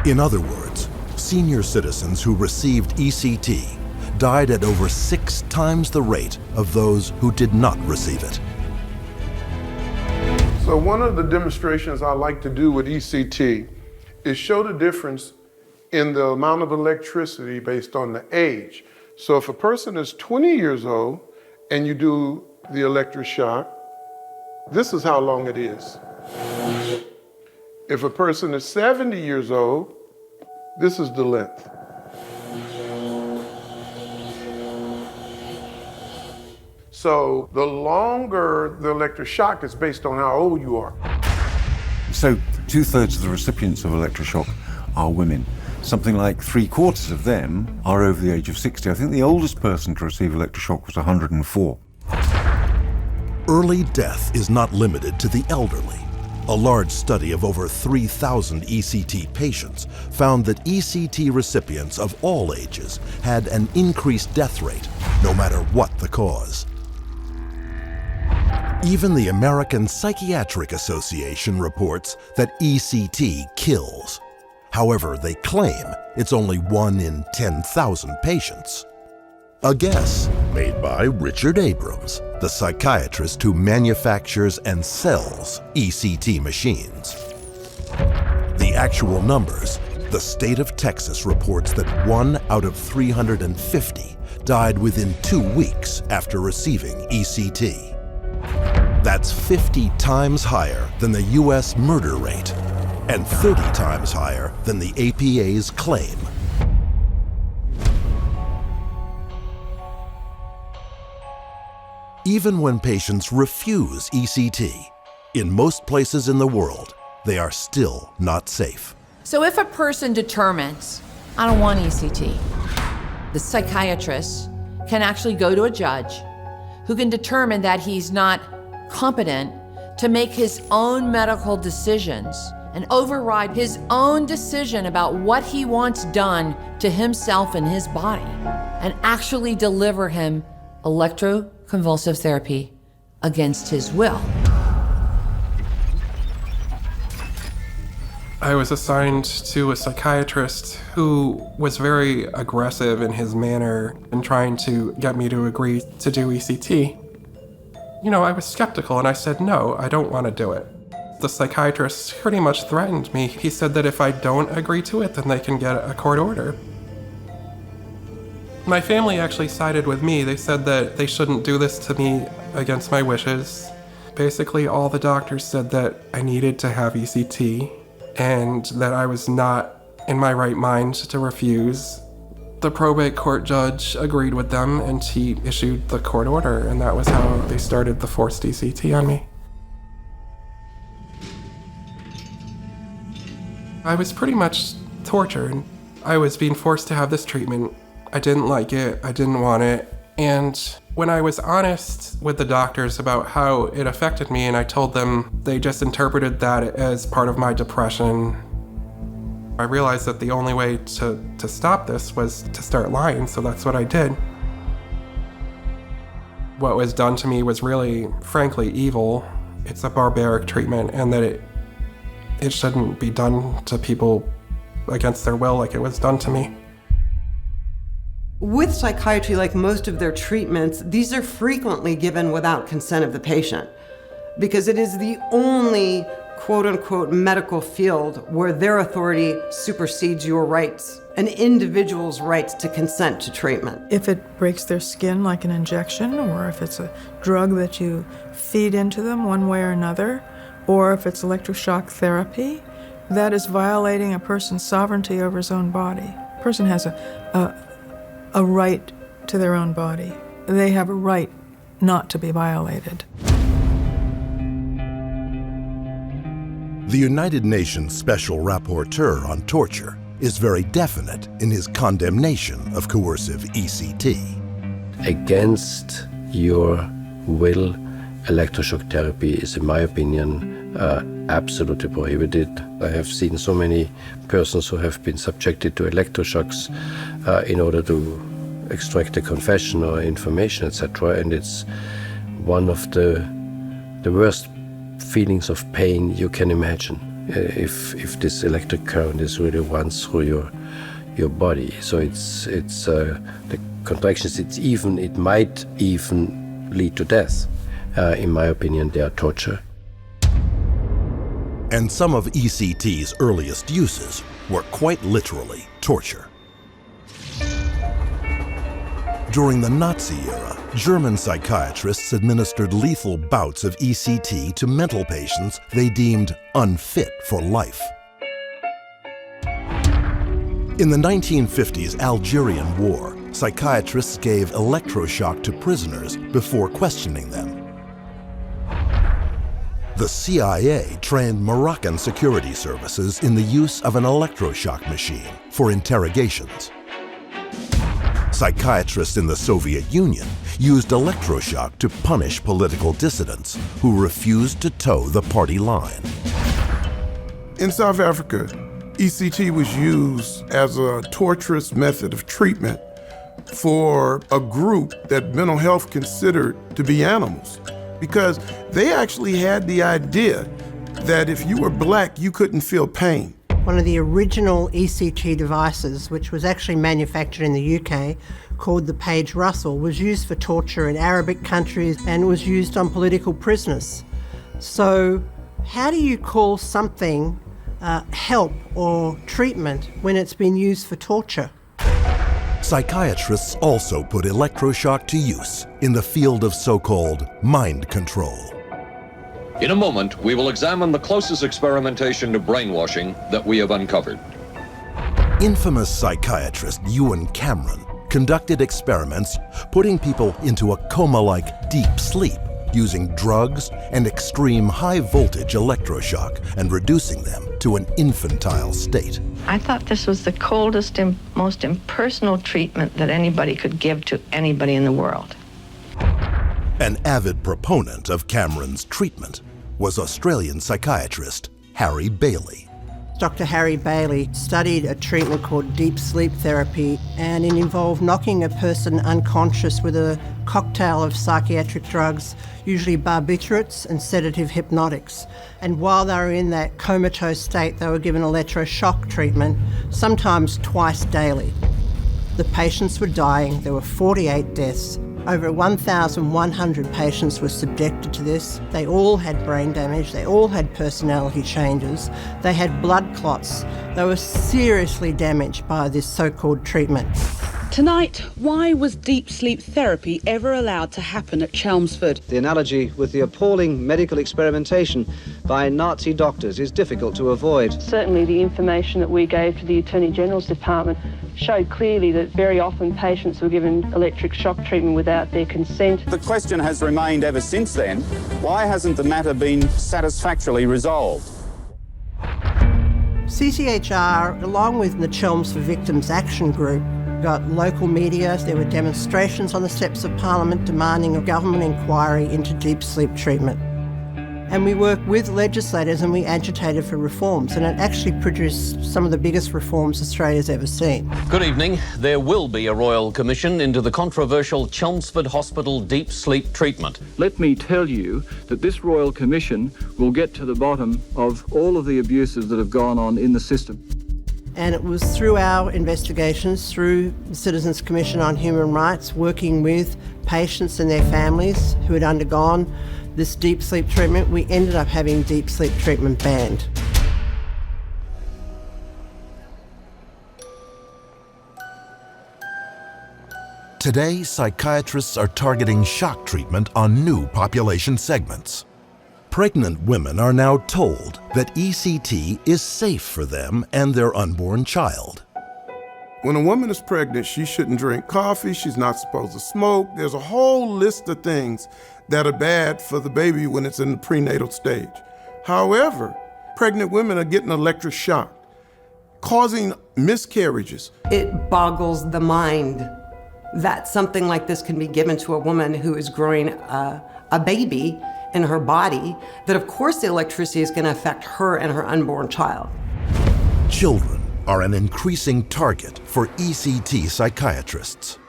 In other words, senior citizens who received ECT died at over 6 times the rate of those who did not receive it. So one of the demonstrations I like to do with ECT is show the difference in the amount of electricity based on the age. So if a person is 20 years old and you do the electroshock, this is how long it is. If a person is 70 years old, this is the length. So the longer the electroshock is based on how old you are. So 2/3 of the recipients of electroshock are women. Something like 3/4 of them are over the age of 60. I think the oldest person to receive electroshock was 104. Early death is not limited to the elderly. A large study of over 3,000 ECT patients found that ECT recipients of all ages had an increased death rate, no matter what the cause. Even the American Psychiatric Association reports that ECT kills. However, they claim it's only 1 in 10,000 patients. A guess made by Richard Abrams, the psychiatrist who manufactures and sells ECT machines. The actual numbers, the state of Texas reports that 1 out of 350 died within 2 weeks after receiving ECT. That's 50 times higher than the US murder rate and 30 times higher than the APA's claim. Even when patients refuse ECT, in most places in the world, they are still not safe. So if a person determines, I don't want ECT, the psychiatrist can actually go to a judge who can determine that he's not competent to make his own medical decisions and override his own decision about what he wants done to himself and his body, and actually deliver him electroconvulsive therapy against his will. I was assigned to a psychiatrist who was very aggressive in his manner in trying to get me to agree to do ECT. You know, I was skeptical and I said, no, I don't want to do it. The psychiatrist pretty much threatened me. He said that if I don't agree to it, then they can get a court order. My family actually sided with me. They said that they shouldn't do this to me against my wishes. Basically, all the doctors said that I needed to have ECT and that I was not in my right mind to refuse. The probate court judge agreed with them and he issued the court order, and that was how they started the forced ECT on me. I was pretty much tortured. I was being forced to have this treatment. I didn't like it, I didn't want it, and when I was honest with the doctors about how it affected me and I told them, they just interpreted that as part of my depression. I realized that the only way to stop this was to start lying, so that's what I did. What was done to me was really, frankly, evil. It's a barbaric treatment, and that it shouldn't be done to people against their will like it was done to me. With psychiatry, like most of their treatments, these are frequently given without consent of the patient, because it is the only quote-unquote medical field where their authority supersedes your rights, an individual's rights to consent to treatment. If it breaks their skin like an injection, or if it's a drug that you feed into them one way or another, or if it's electroshock therapy, that is violating a person's sovereignty over his own body. A person has a right to their own body. They have a right not to be violated. The United Nations Special Rapporteur on Torture is very definite in his condemnation of coercive ECT. Against your will, electroshock therapy is, in my opinion, absolutely prohibited. I have seen so many persons who have been subjected to electroshocks in order to extract a confession or information, etc. And it's one of the worst feelings of pain you can imagine if this electric current is really runs through your body. So it's the contractions. It might even lead to death. In my opinion, they are torture. And some of ECT's earliest uses were quite literally torture. During the Nazi era, German psychiatrists administered lethal bouts of ECT to mental patients they deemed unfit for life. In the 1950s Algerian War, psychiatrists gave electroshock to prisoners before questioning them. The CIA trained Moroccan security services in the use of an electroshock machine for interrogations. Psychiatrists in the Soviet Union used electroshock to punish political dissidents who refused to toe the party line. In South Africa, ECT was used as a torturous method of treatment for a group that mental health considered to be animals, because they actually had the idea that if you were black, you couldn't feel pain. One of the original ECT devices, which was actually manufactured in the UK, called the Page Russell, was used for torture in Arabic countries and was used on political prisoners. So how do you call something help or treatment when it's been used for torture? Psychiatrists also put electroshock to use in the field of so-called mind control. In a moment, we will examine the closest experimentation to brainwashing that we have uncovered. Infamous psychiatrist Ewan Cameron conducted experiments putting people into a coma-like deep sleep using drugs and extreme high-voltage electroshock and reducing them to an infantile state. I thought this was the coldest and most impersonal treatment that anybody could give to anybody in the world. An avid proponent of Cameron's treatment was Australian psychiatrist Harry Bailey. Dr. Harry Bailey studied a treatment called deep sleep therapy, and it involved knocking a person unconscious with a cocktail of psychiatric drugs, usually barbiturates and sedative hypnotics. And while they were in that comatose state, they were given electroshock treatment, sometimes twice daily. The patients were dying. There were 48 deaths. Over 1,100 patients were subjected to this. They all had brain damage. They all had personality changes. They had blood clots. They were seriously damaged by this so-called treatment. Tonight, why was deep sleep therapy ever allowed to happen at Chelmsford? The analogy with the appalling medical experimentation by Nazi doctors is difficult to avoid. Certainly the information that we gave to the Attorney General's Department showed clearly that very often patients were given electric shock treatment without their consent. The question has remained ever since then, why hasn't the matter been satisfactorily resolved? CCHR, along with the Chelmsford Victims Action Group, got local media. There were demonstrations on the steps of Parliament demanding a government inquiry into deep sleep treatment. And we worked with legislators and we agitated for reforms, and it actually produced some of the biggest reforms Australia's ever seen. Good evening. There will be a royal commission into the controversial Chelmsford Hospital deep sleep treatment. Let me tell you that this royal commission will get to the bottom of all of the abuses that have gone on in the system. And it was through our investigations, through the Citizens Commission on Human Rights, working with patients and their families who had undergone this deep sleep treatment, we ended up having deep sleep treatment banned. Today, psychiatrists are targeting shock treatment on new population segments. Pregnant women are now told that ECT is safe for them and their unborn child. When a woman is pregnant, she shouldn't drink coffee, she's not supposed to smoke. There's a whole list of things that are bad for the baby when it's in the prenatal stage. However, pregnant women are getting electric shock, causing miscarriages. It boggles the mind that something like this can be given to a woman who is growing a baby in her body, that of course the electricity is going to affect her and her unborn child. Children are an increasing target for ECT psychiatrists.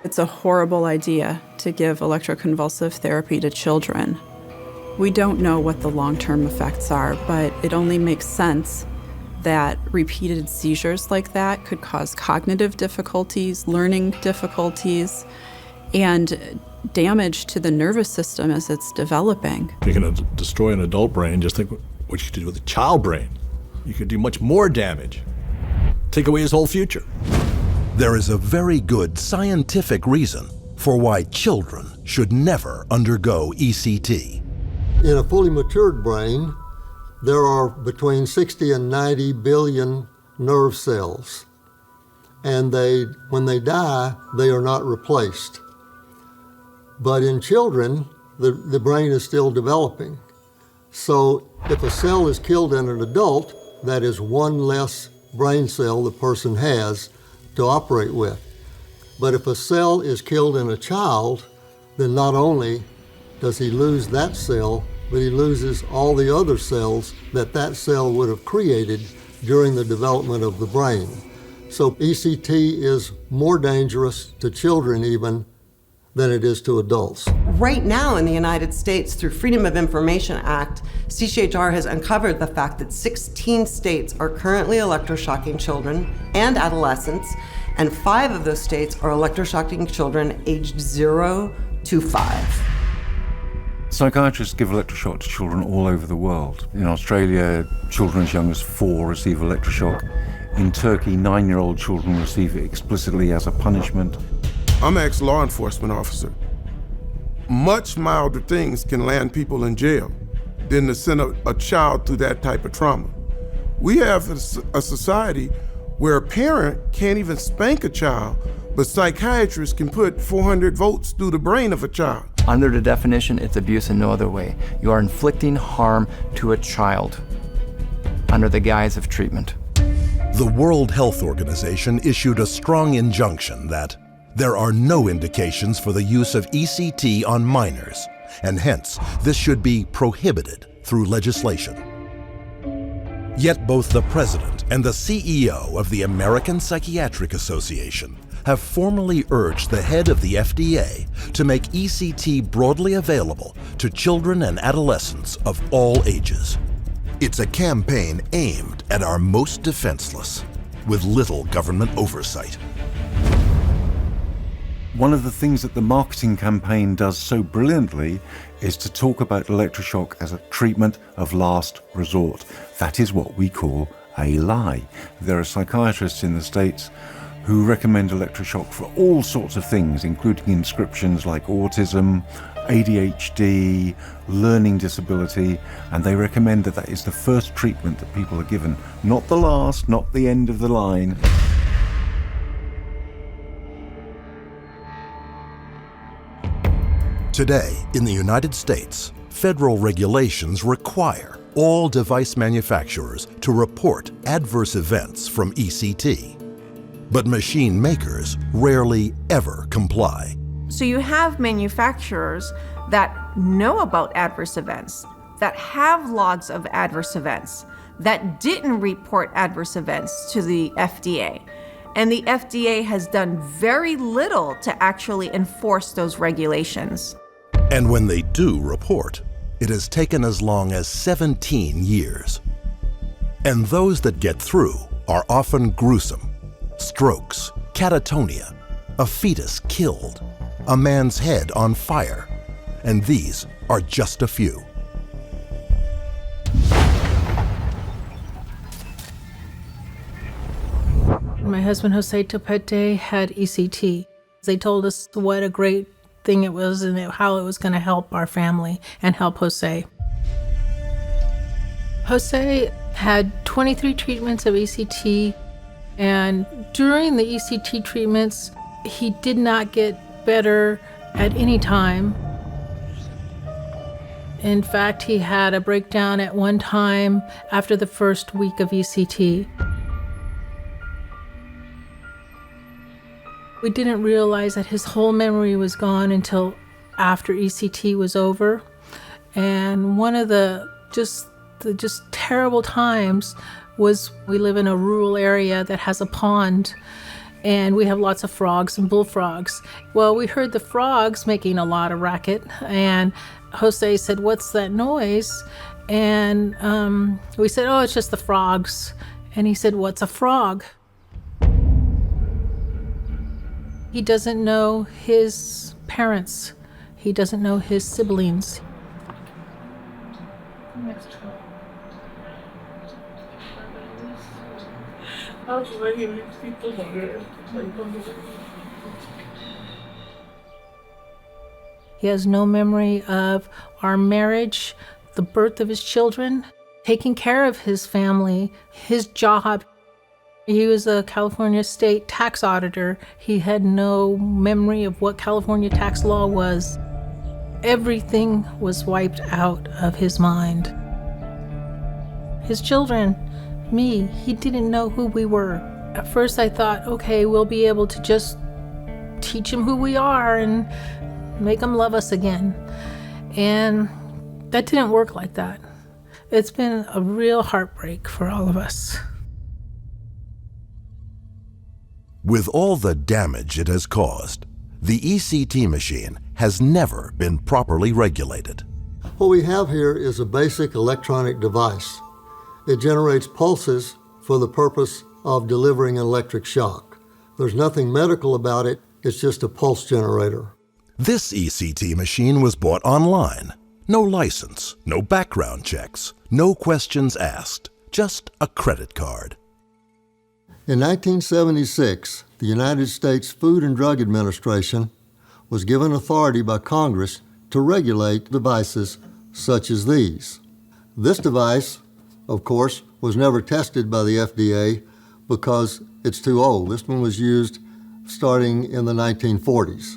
It's a horrible idea to give electroconvulsive therapy to children. We don't know what the long-term effects are, but it only makes sense that repeated seizures like that could cause cognitive difficulties, learning difficulties, and damage to the nervous system as it's developing. If you're going to destroy an adult brain, just think what you could do with a child brain. You could do much more damage. Take away his whole future. There is a very good scientific reason for why children should never undergo ECT. In a fully matured brain, there are between 60 and 90 billion nerve cells. And when they die, they are not replaced. But in children, the brain is still developing. So if a cell is killed in an adult, that is one less brain cell the person has to operate with. But if a cell is killed in a child, then not only does he lose that cell, but he loses all the other cells that cell would have created during the development of the brain. So ECT is more dangerous to children even than it is to adults. Right now in the United States, through Freedom of Information Act, CCHR has uncovered the fact that 16 states are currently electroshocking children and adolescents, and 5 of those states are electroshocking children aged 0 to 5. Psychiatrists give electroshock to children all over the world. In Australia, children as young as 4 receive electroshock. In Turkey, 9-year-old children receive it explicitly as a punishment. I'm an ex-law enforcement officer. Much milder things can land people in jail than to send a child through that type of trauma. We have a society where a parent can't even spank a child, but psychiatrists can put 400 volts through the brain of a child. Under the definition, it's abuse in no other way. You are inflicting harm to a child under the guise of treatment. The World Health Organization issued a strong injunction that there are no indications for the use of ECT on minors, and hence, this should be prohibited through legislation. Yet both the president and the CEO of the American Psychiatric Association have formally urged the head of the FDA to make ECT broadly available to children and adolescents of all ages. It's a campaign aimed at our most defenseless, with little government oversight. One of the things that the marketing campaign does so brilliantly is to talk about electroshock as a treatment of last resort. That is what we call a lie. There are psychiatrists in the States who recommend electroshock for all sorts of things, including inscriptions like autism, ADHD, learning disability, and they recommend that that is the first treatment that people are given, not the last, not the end of the line. Today, in the United States, federal regulations require all device manufacturers to report adverse events from ECT. But machine makers rarely ever comply. So you have manufacturers that know about adverse events, that have logs of adverse events, that didn't report adverse events to the FDA. And the FDA has done very little to actually enforce those regulations. And when they do report, it has taken as long as 17 years. And those that get through are often gruesome. Strokes, catatonia, a fetus killed, a man's head on fire, and these are just a few. My husband Jose Topete had ECT. They told us what a great thing it was and how it was going to help our family and help Jose. Jose had 23 treatments of ECT. And during the ECT treatments, he did not get better at any time. In fact, he had a breakdown at one time after the first week of ECT. We didn't realize that his whole memory was gone until after ECT was over. And one of the just terrible times was we live in a rural area that has a pond, and we have lots of frogs and bullfrogs. Well, we heard the frogs making a lot of racket, and Jose said, "What's that noise?" And we said, "Oh, it's just the frogs." And he said, "What's a frog?" He doesn't know his parents. He doesn't know his siblings. He has no memory of our marriage, the birth of his children, taking care of his family, his job. He was a California state tax auditor. He had no memory of what California tax law was. Everything was wiped out of his mind. His children, me, he didn't know who we were. At first I thought, okay, we'll be able to just teach him who we are and make him love us again. And that didn't work like that. It's been a real heartbreak for all of us. With all the damage it has caused, the ECT machine has never been properly regulated. What we have here is a basic electronic device. It generates pulses for the purpose of delivering an electric shock. There's nothing medical about it, it's just a pulse generator. This ECT machine was bought online. No license, no background checks, no questions asked, just a credit card. In 1976, the United States Food and Drug Administration was given authority by Congress to regulate devices such as these. This device, of course, was never tested by the FDA because it's too old. This one was used starting in the 1940s.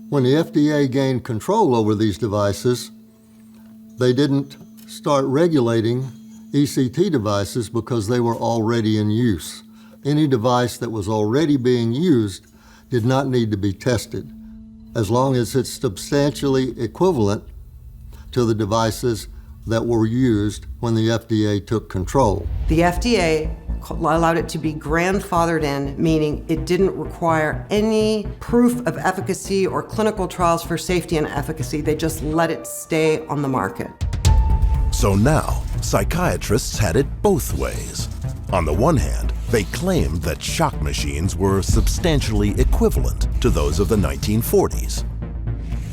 When the FDA gained control over these devices, they didn't start regulating ECT devices because they were already in use. Any device that was already being used did not need to be tested, as long as it's substantially equivalent to the devices that were used when the FDA took control. The FDA allowed it to be grandfathered in, meaning it didn't require any proof of efficacy or clinical trials for safety and efficacy. They just let it stay on the market. So now, psychiatrists had it both ways. On the one hand, they claimed that shock machines were substantially equivalent to those of the 1940s,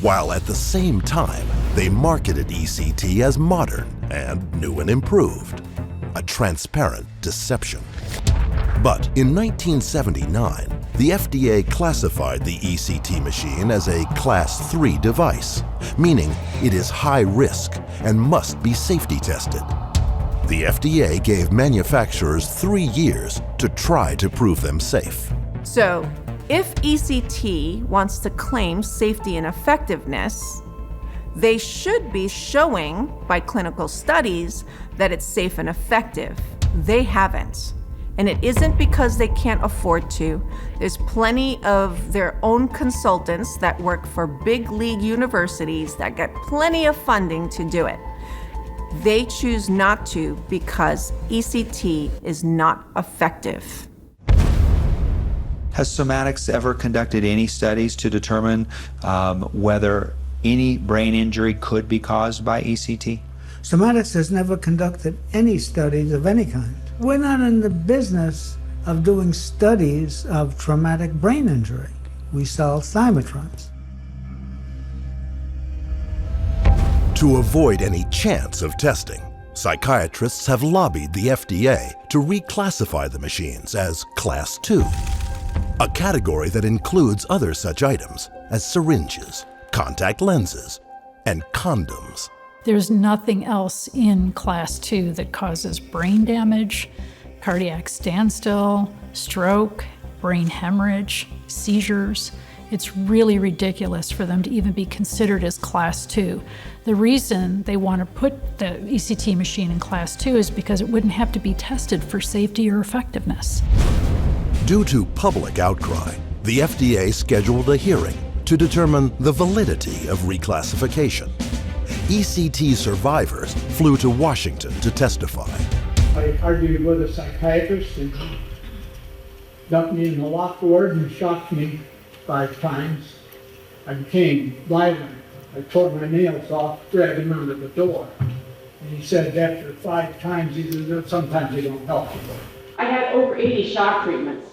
while at the same time, they marketed ECT as modern and new and improved, a transparent deception. But in 1979, the FDA classified the ECT machine as a Class 3 device, meaning it is high risk and must be safety tested. The FDA gave manufacturers 3 years to try to prove them safe. So, if ECT wants to claim safety and effectiveness, they should be showing by clinical studies that it's safe and effective. They haven't. And it isn't because they can't afford to. There's plenty of their own consultants that work for big league universities that get plenty of funding to do it. They choose not to because ECT is not effective. Has Somatics ever conducted any studies to determine whether any brain injury could be caused by ECT? Somatics has never conducted any studies of any kind. We're not in the business of doing studies of traumatic brain injury. We sell cymatrons. To avoid any chance of testing, psychiatrists have lobbied the FDA to reclassify the machines as Class 2, a category that includes other such items as syringes, contact lenses, and condoms. There's nothing else in Class 2 that causes brain damage, cardiac standstill, stroke, brain hemorrhage, seizures. It's really ridiculous for them to even be considered as Class 2. The reason they want to put the ECT machine in Class 2 is because it wouldn't have to be tested for safety or effectiveness. Due to public outcry, the FDA scheduled a hearing to determine the validity of reclassification. ECT survivors flew to Washington to testify. I argued with a psychiatrist and he dumped me in the locked ward and shocked me 5 times. I became violent. I tore my nails off, dragged them under the door. And he said after 5 times, he said, sometimes they don't help you. I had over 80 shock treatments.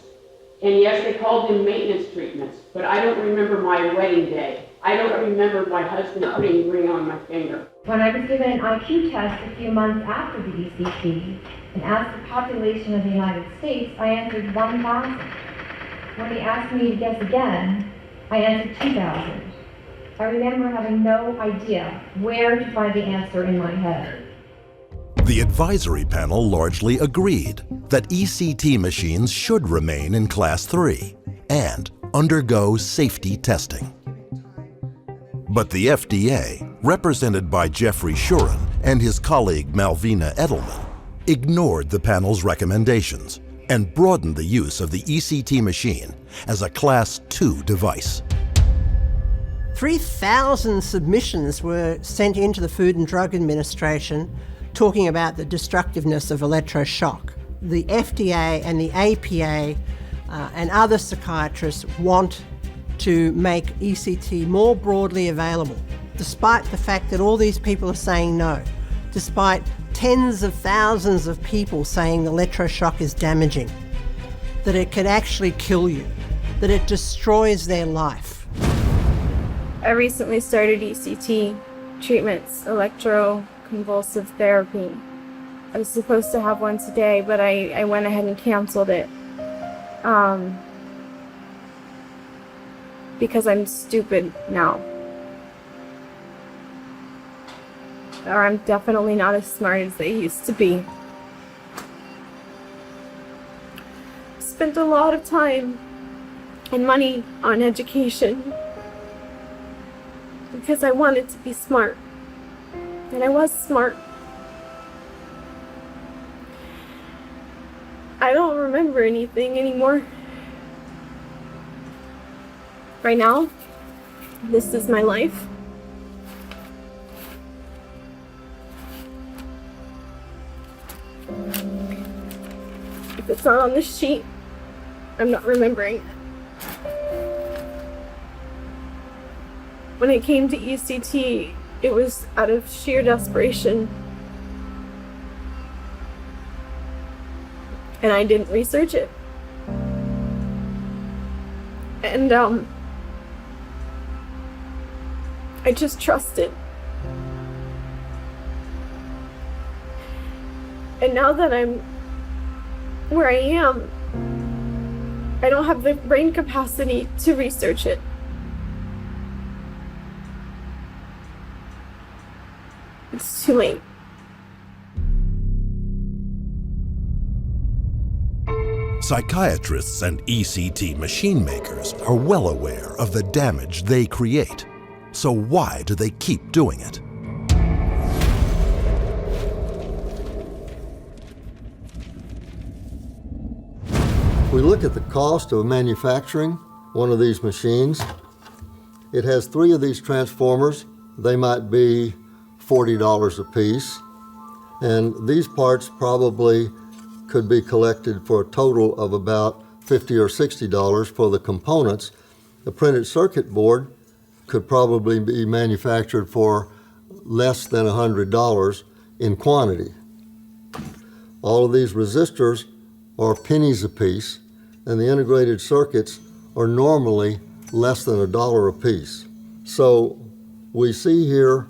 And yes, they called them maintenance treatments, but I don't remember my wedding day. I don't remember my husband putting a ring on my finger. When I was given an IQ test a few months after the ECT and asked the population of the United States, I answered 1,000. When he asked me to guess again, I answered 2,000. I remember having no idea where to find the answer in my head. The advisory panel largely agreed that ECT machines should remain in Class 3 and undergo safety testing. But the FDA, represented by Jeffrey Shuren and his colleague Malvina Edelman, ignored the panel's recommendations and broadened the use of the ECT machine as a Class 2 device. 3,000 submissions were sent into the Food and Drug Administration talking about the destructiveness of electroshock. The FDA and the APA and other psychiatrists want to make ECT more broadly available, despite the fact that all these people are saying no, despite tens of thousands of people saying electroshock is damaging, that it can actually kill you, that it destroys their life. I recently started ECT treatments, electroconvulsive therapy. I was supposed to have one today, but I went ahead and canceled it. Because I'm stupid now. Or I'm definitely not as smart as I used to be. Spent a lot of time and money on education because I wanted to be smart. And I was smart. I don't remember anything anymore. Right now, this is my life. It's not on the sheet. I'm not remembering it. When it came to ECT, it was out of sheer desperation. And I didn't research it. And I just trusted. And now that I'm where I am, I don't have the brain capacity to research it. It's too late. Psychiatrists and ECT machine makers are well aware of the damage they create. So why do they keep doing it? We look at the cost of manufacturing one of these machines. It has 3 of these transformers. They might be $40 a piece. And these parts probably could be collected for a total of about $50 or $60 for the components. The printed circuit board could probably be manufactured for less than $100 in quantity. All of these resistors are pennies a piece, and the integrated circuits are normally less than $1 a piece. So we see here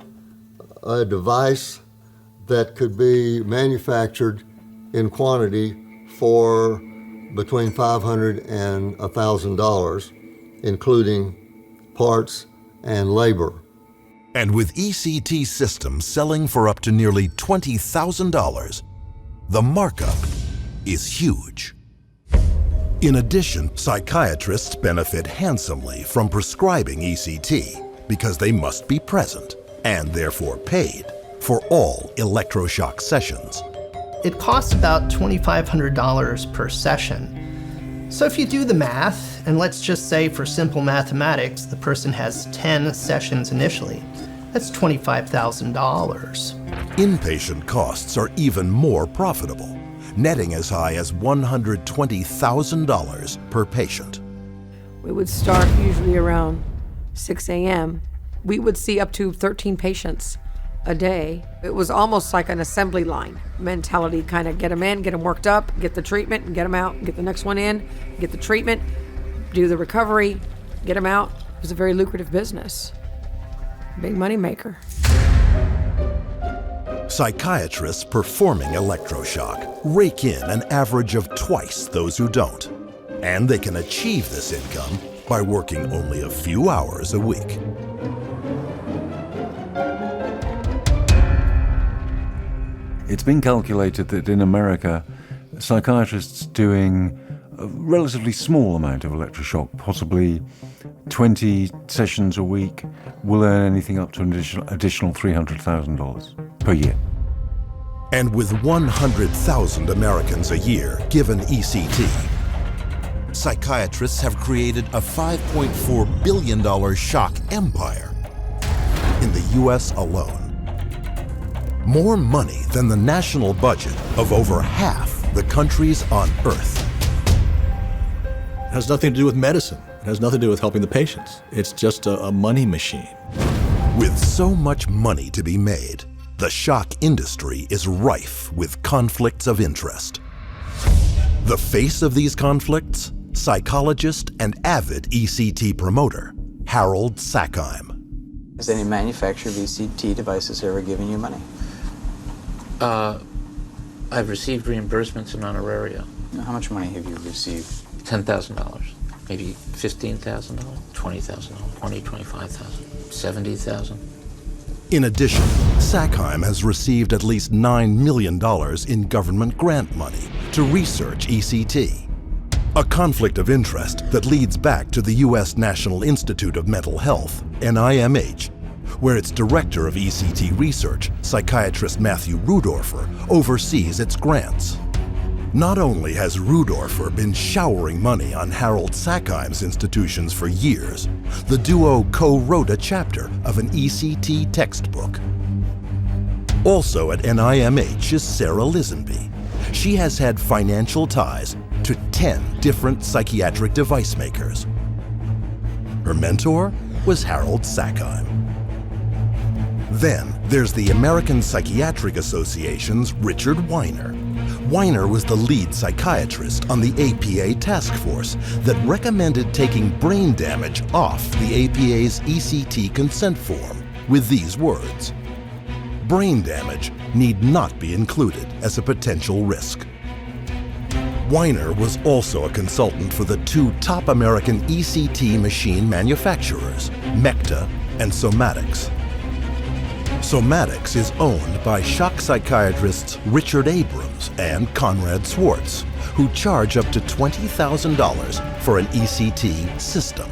a device that could be manufactured in quantity for between $500 and $1,000, including parts and labor. And with ECT systems selling for up to nearly $20,000, the markup is huge. In addition, psychiatrists benefit handsomely from prescribing ECT because they must be present and therefore paid for all electroshock sessions. It costs about $2,500 per session. So if you do the math, and let's just say for simple mathematics, the person has 10 sessions initially, that's $25,000. Inpatient costs are even more profitable, netting as high as $120,000 per patient. We would start usually around 6 a.m. We would see up to 13 patients a day. It was almost like an assembly line mentality, kind of get them in, get them worked up, get the treatment, and get them out, get the next one in, get the treatment, do the recovery, get them out. It was a very lucrative business. Big money maker. Psychiatrists performing electroshock rake in an average of twice those who don't. And they can achieve this income by working only a few hours a week. It's been calculated that in America, psychiatrists doing a relatively small amount of electroshock, possibly 20 sessions a week, will earn anything up to an additional $300,000 per year. And with 100,000 Americans a year given ECT, psychiatrists have created a $5.4 billion shock empire in the US alone. More money than the national budget of over half the countries on Earth. It has nothing to do with medicine. It has nothing to do with helping the patients. It's just a money machine. With so much money to be made, the shock industry is rife with conflicts of interest. The face of these conflicts, psychologist and avid ECT promoter, Harold Sackheim. Has any manufacturer of ECT devices ever given you money? I've received reimbursements in honoraria. How much money have you received? $10,000, maybe $15,000, $20,000, $20,000, $25,000, $70,000. In addition, Sackheim has received at least $9 million in government grant money to research ECT. A conflict of interest that leads back to the U.S. National Institute of Mental Health, NIMH, where its director of ECT research, psychiatrist Matthew Rudorfer, oversees its grants. Not only has Rudorfer been showering money on Harold Sackheim's institutions for years, the duo co-wrote a chapter of an ECT textbook. Also at NIMH is Sarah Lisenby. she has had financial ties to 10 different psychiatric device makers. Her mentor was Harold Sackheim. Then there's the American Psychiatric Association's Richard Weiner. Weiner was the lead psychiatrist on the APA task force that recommended taking brain damage off the APA's ECT consent form with these words: brain damage need not be included as a potential risk. Weiner was also a consultant for the 2 top American ECT machine manufacturers, Mecta and Somatics. Somatics is owned by shock psychiatrists Richard Abrams and Conrad Swartz, who charge up to $20,000 for an ECT system.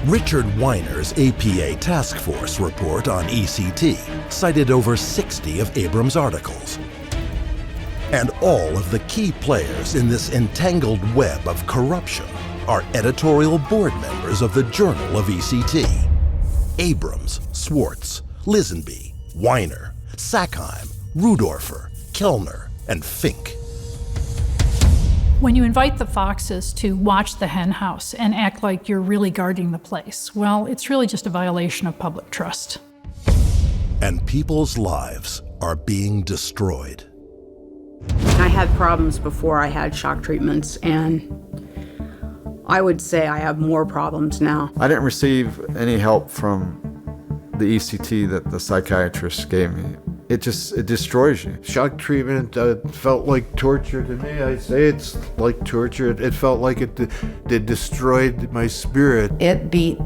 Richard Weiner's APA Task Force report on ECT cited over 60 of Abrams' articles. And all of the key players in this entangled web of corruption are editorial board members of the Journal of ECT. Abrams, Swartz, Lisenby, Weiner, Sackheim, Rudorfer, Kellner, and Fink. When you invite the foxes to watch the hen house and act like you're really guarding the place, well, it's really just a violation of public trust. And people's lives are being destroyed. I had problems before I had shock treatments, and I would say I have more problems now. I didn't receive any help from the ECT that the psychiatrist gave me. It destroys you. Shock treatment felt like torture to me. I say it's like torture. It felt like it destroyed my spirit. It beat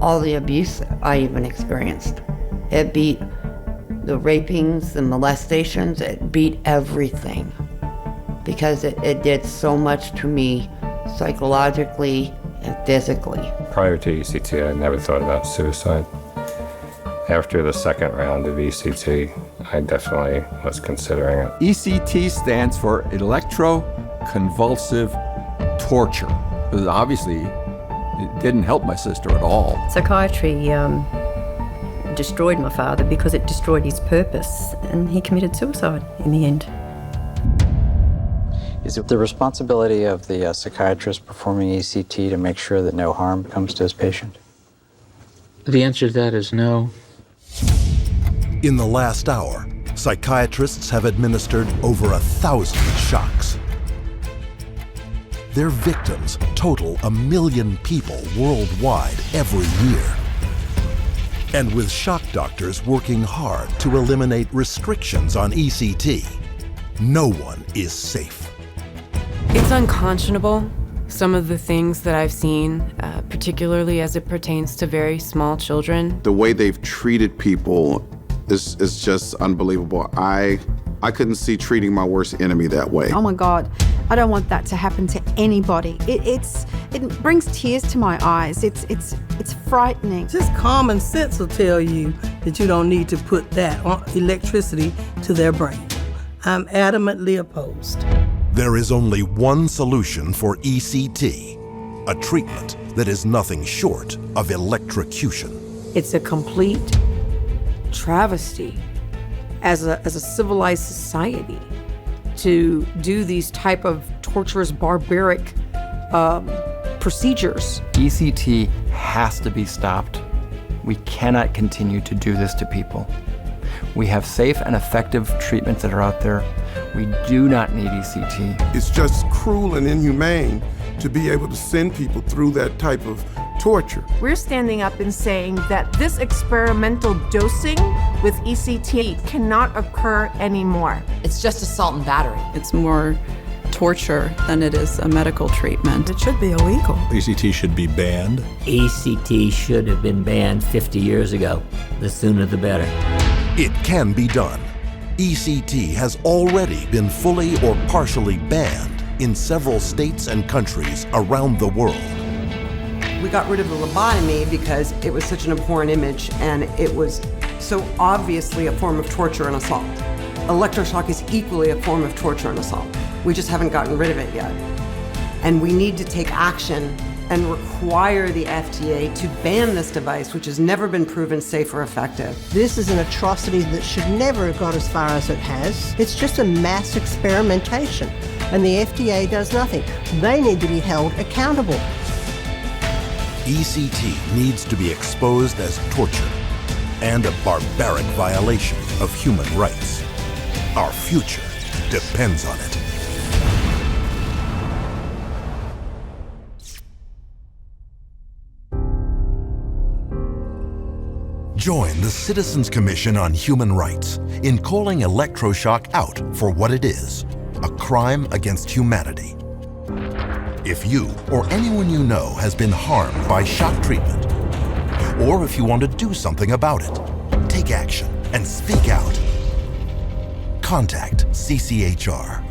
all the abuse I even experienced. It beat the rapings, the molestations, it beat everything. Because it did so much to me psychologically and physically. Prior to ECT, I never thought about suicide. After the second round of ECT, I definitely was considering it. ECT stands for electroconvulsive torture. Because obviously, it didn't help my sister at all. Psychiatry destroyed my father because it destroyed his purpose, and he committed suicide in the end. Is it the responsibility of the psychiatrist performing ECT to make sure that no harm comes to his patient? The answer to that is no. In the last hour, psychiatrists have administered over 1,000 shocks. Their victims total 1 million people worldwide every year. And with shock doctors working hard to eliminate restrictions on ECT, no one is safe. It's unconscionable, some of the things that I've seen, particularly as it pertains to very small children. The way they've treated people is just unbelievable. I couldn't see treating my worst enemy that way. Oh my God, I don't want that to happen to anybody. It brings tears to my eyes. It's frightening. Just common sense will tell you that you don't need to put that electricity to their brain. I'm adamantly opposed. There is only one solution for ECT, a treatment that is nothing short of electrocution. It's a complete travesty as a civilized society to do these type of torturous, barbaric procedures. ECT has to be stopped. We cannot continue to do this to people. We have safe and effective treatments that are out there. We do not need ECT. It's just cruel and inhumane to be able to send people through that type of torture. We're standing up and saying that this experimental dosing with ECT cannot occur anymore. It's just assault and battery. It's more torture than it is a medical treatment. It should be illegal. ECT should be banned. ECT should have been banned 50 years ago. The sooner the better. It can be done. ECT has already been fully or partially banned in several states and countries around the world. We got rid of the lobotomy because it was such an abhorrent image and it was so obviously a form of torture and assault. Electroshock is equally a form of torture and assault. We just haven't gotten rid of it yet. And we need to take action and require the FDA to ban this device, which has never been proven safe or effective. This is an atrocity that should never have got as far as it has. It's just a mass experimentation, and the FDA does nothing. They need to be held accountable. ECT needs to be exposed as torture and a barbaric violation of human rights. Our future depends on it. Join the Citizens Commission on Human Rights in calling electroshock out for what it is, a crime against humanity. If you or anyone you know has been harmed by shock treatment, or if you want to do something about it, take action and speak out. Contact CCHR.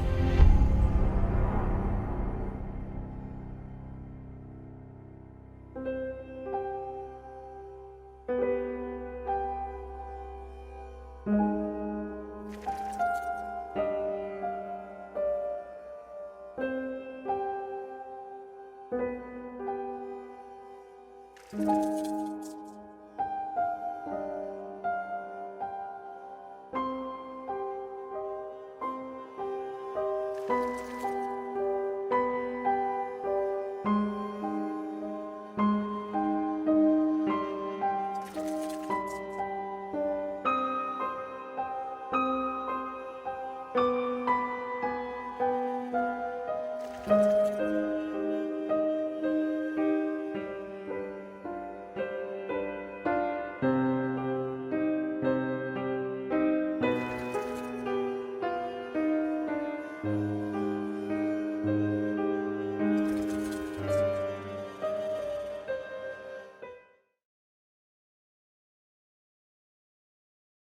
Thank you.